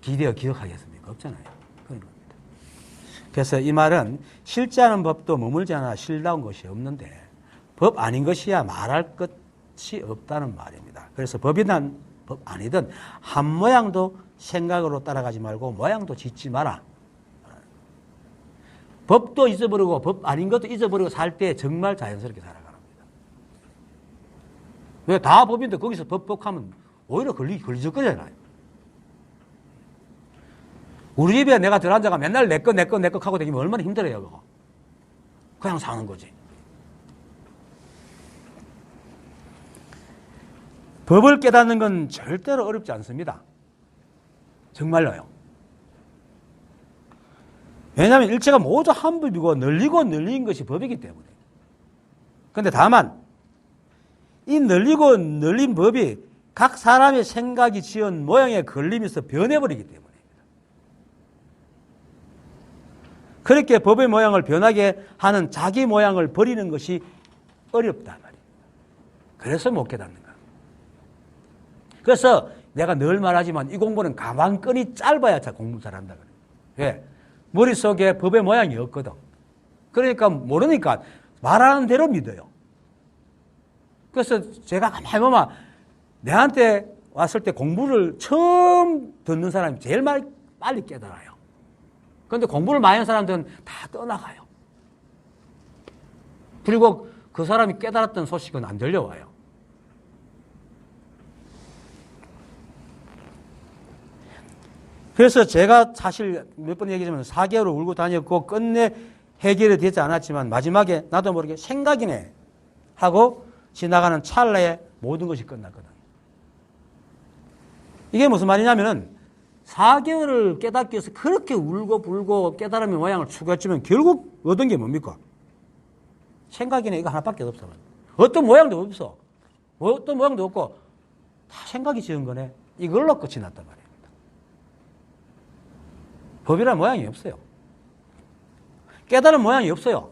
기대어 기억하겠습니까? 없잖아요. 그런 겁니다. 그래서 이 말은 실제 하는 법도 머물지 않아 실다운 것이 없는데 법 아닌 것이야 말할 것이 없다는 말입니다. 그래서 법이든 법 아니든 한 모양도 생각으로 따라가지 말고 모양도 짓지 마라. 법도 잊어버리고 법 아닌 것도 잊어버리고 살 때 정말 자연스럽게 살아가는 겁니다. 왜 다 법인데 거기서 법하면 오히려 걸리적 거잖아요. 우리 집에 내가 들어앉아가 맨날 내 거 하고 다니면 얼마나 힘들어요, 그거. 그냥 사는 거지. 법을 깨닫는 건 절대로 어렵지 않습니다. 정말로요. 왜냐하면 일체가 모두 한 법이고 널리고 널린 것이 법이기 때문에. 그런데 다만 이 널리고 널린 법이 각 사람의 생각이 지은 모양에 걸리면서 변해버리기 때문입니다. 그렇게 법의 모양을 변하게 하는 자기 모양을 버리는 것이 어렵단 말입니다. 그래서 못 깨닫는 거예요. 그래서 내가 늘 말하지만 이 공부는 가만끈이 짧아야 공부 잘한다 그래요. 왜? 머릿속에 법의 모양이 없거든. 그러니까 모르니까 말하는 대로 믿어요. 그래서 제가 가만히 보면 내한테 왔을 때 공부를 처음 듣는 사람이 제일 빨리 깨달아요. 그런데 공부를 많이 한 사람들은 다 떠나가요. 그리고 그 사람이 깨달았던 소식은 안 들려와요. 그래서 제가 사실 몇 번 얘기하지만 4개월을 울고 다녔고 끝내 해결이 되지 않았지만 마지막에 나도 모르게 생각이네 하고 지나가는 찰나에 모든 것이 끝났거든. 이게 무슨 말이냐면은 4개월을 깨닫기 위해서 그렇게 울고 불고 깨달음의 모양을 추구했지만 결국 얻은 게 뭡니까? 생각이네 이거 하나밖에 없어. 어떤 모양도 없어. 어떤 모양도 없고 다 생각이 지은 거네. 이걸로 끝이 났단 말이에요. 법이라는 모양이 없어요. 깨달은 모양이 없어요.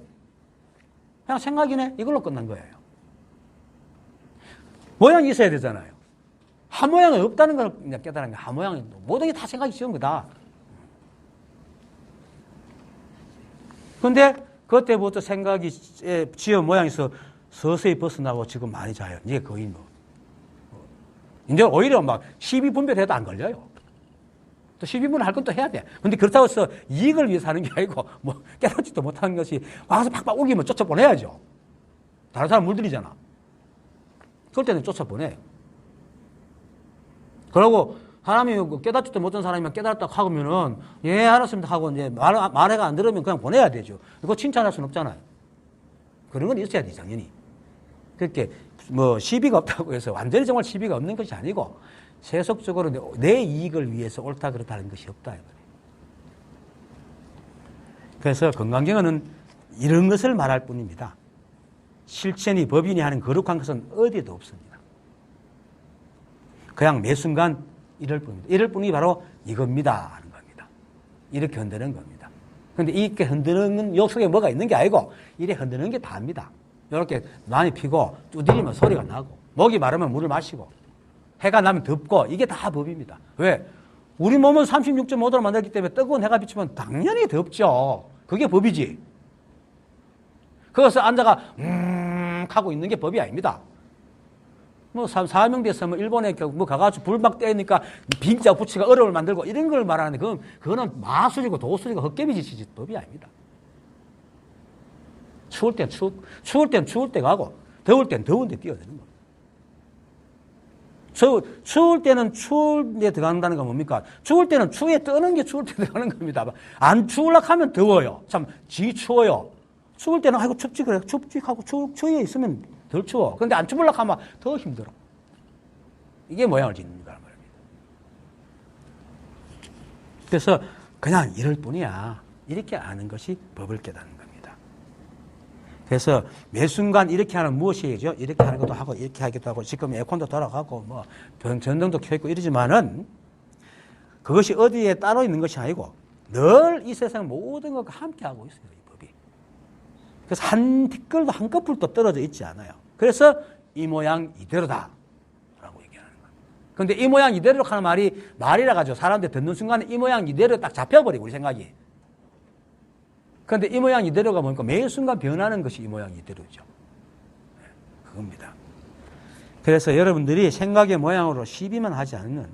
그냥 생각이네. 이걸로 끝난 거예요. 모양이 있어야 되잖아요. 한 모양이 없다는 걸 그냥 깨달은 거야. 한 모양이 모든 게 다 생각이 지은 거다. 그런데 그때부터 생각이 지은 모양에서 서서히 벗어나고 지금 많이 자요. 이제 거의 이제 오히려 막 시비 분별해도 안 걸려요. 또 12분을 할 건 또 해야 돼. 근데 그렇다고 해서 이익을 위해서 하는 게 아니고, 깨닫지도 못하는 것이 와서 팍팍 우기면 쫓아보내야죠. 다른 사람 물들이잖아. 그럴 때는 쫓아보내요. 그러고 사람이 깨닫지도 못한 사람이면 깨달았다고 하면은, 예, 알았습니다 하고 이제 말해가 안 들으면 그냥 보내야 되죠. 이거 칭찬할 수는 없잖아요. 그런 건 있어야 돼, 당연히. 그렇게 시비가 없다고 해서 완전히 정말 시비가 없는 것이 아니고, 세속적으로 내 이익을 위해서 옳다 그렇다는 것이 없다. 그래서 건강경은 이런 것을 말할 뿐입니다. 실천이 법인이 하는 거룩한 것은 어디에도 없습니다. 그냥 매 순간 이럴 뿐입니다. 이럴 뿐이 바로 이겁니다 하는 겁니다. 이렇게 흔드는 겁니다. 그런데 이렇게 흔드는 요 속에 뭐가 있는 게 아니고 이래 흔드는 게 다입니다. 이렇게 많이 피고 두드리면 소리가 나고 목이 마르면 물을 마시고 해가 나면 덥고 이게 다 법입니다. 왜? 우리 몸은 36.5도로 만들기 때문에 뜨거운 해가 비치면 당연히 덥죠. 그게 법이지. 거기서 앉아가 하고 있는 게 법이 아닙니다. 사명돼서 일본에 가가지고 불 막 떼니까 빙자 붙이가 얼음을 만들고 이런 걸 말하는데 그거는 마술이고 도술이고 헛개비짓이지 법이 아닙니다. 추울 땐 추울 때 가고 더울 땐 더운 데 뛰어드는 겁니다. 추울 때는 추울 때 들어간다는 건 뭡니까? 추울 때는 추위에 뜨는 게 추울 때 들어가는 겁니다. 안 추울락 하면 더워요. 참, 추워요. 추울 때는, 아이고, 춥지, 그래. 춥직하고 추위에 있으면 덜 추워. 그런데 안 추울락 하면 더 힘들어. 이게 모양을 짓는 거란 말입니다. 그래서 그냥 이럴 뿐이야. 이렇게 아는 것이 법을 깨닫는 겁니다. 그래서 매 순간 이렇게 하는 무엇이죠? 이렇게 하는 것도 하고 이렇게 하기도 하고 지금 에어컨도 돌아가고 뭐 전등도 켜있고 이러지만은 그것이 어디에 따로 있는 것이 아니고 늘 이 세상 모든 것과 함께 하고 있어요. 이 법이. 그래서 한 티끌도 한 꺼풀도 떨어져 있지 않아요. 그래서 이 모양 이대로다 라고 얘기하는 거예요. 그런데 이 모양 이대로 하는 말이 말이라 가지고 사람들이 듣는 순간에 이 모양 이대로 딱 잡혀버리고 우리 생각이. 그런데 이 모양 이대로가 뭡니까? 매일 순간 변하는 것이 이 모양 이대로죠. 그겁니다. 그래서 여러분들이 생각의 모양으로 시비만 하지 않는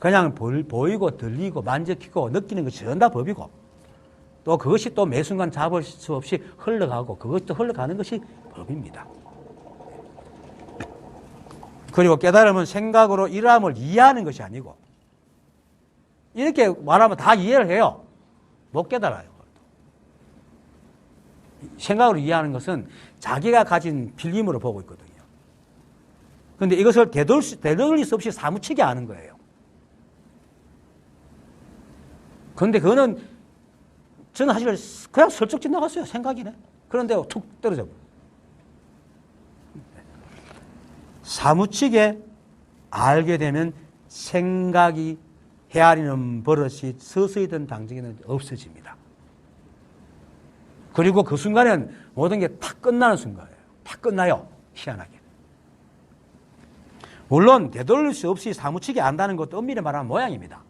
그냥 보이고 들리고 만져키고 느끼는 것이 전부 다 법이고 또 그것이 또 매 순간 잡을 수 없이 흘러가고 그것도 흘러가는 것이 법입니다. 그리고 깨달음은 생각으로 이러함을 이해하는 것이 아니고 이렇게 말하면 다 이해를 해요. 못 깨달아요. 생각으로 이해하는 것은 자기가 가진 필름으로 보고 있거든요. 그런데 이것을 되돌릴 수 없이 사무치게 아는 거예요. 그런데 그거는 저는 사실 그냥 슬쩍 지나갔어요. 생각이네. 그런데 툭 떨어져 버려요. 사무치게 알게 되면 생각이 헤아리는 버릇이 서서히 든 당장에는 없어집니다. 그리고 그 순간엔 모든 게 다 끝나는 순간이에요. 다 끝나요. 희한하게. 물론 되돌릴 수 없이 사무치게 안다는 것도 엄밀히 말하면 모양입니다.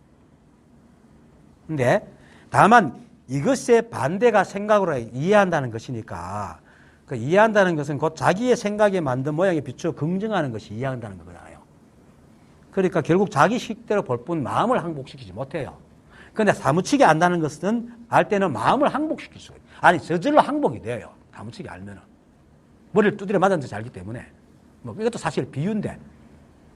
근데 다만 이것의 반대가 생각으로 이해한다는 것이니까 그 이해한다는 것은 곧 자기의 생각에 만든 모양에 비추어 긍정하는 것이 이해한다는 거잖아요. 그러니까 결국 자기 식대로 볼 뿐 마음을 항복시키지 못해요. 그런데 사무치게 안다는 것은 알 때는 마음을 항복시킬 수가 있어요. 아니 저절로 항복이 돼요. 사무치게 알면은. 머리를 두드려 맞았는지 알기 때문에. 뭐 이것도 사실 비유인데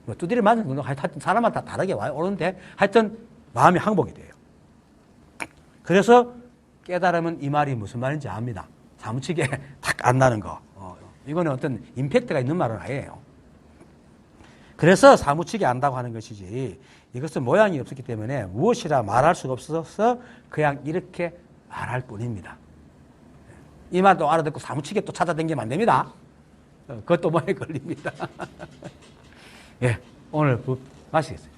뭐 두드려 맞은 건 하여튼 사람마다 다르게 와요. 오는데 하여튼 마음이 항복이 돼요. 그래서 깨달으면 이 말이 무슨 말인지 압니다. 사무치게 탁 안다는 거. 이거는 어떤 임팩트가 있는 말은 아니에요. 그래서 사무치게 안다고 하는 것이지 이것은 모양이 없었기 때문에 무엇이라 말할 수가 없어서 그냥 이렇게 말할 뿐입니다. 이 말도 알아듣고 사무치게 또 찾아다니면 안 됩니다. 그것도 뭐에 걸립니다. 예, 오늘 마시겠습니다.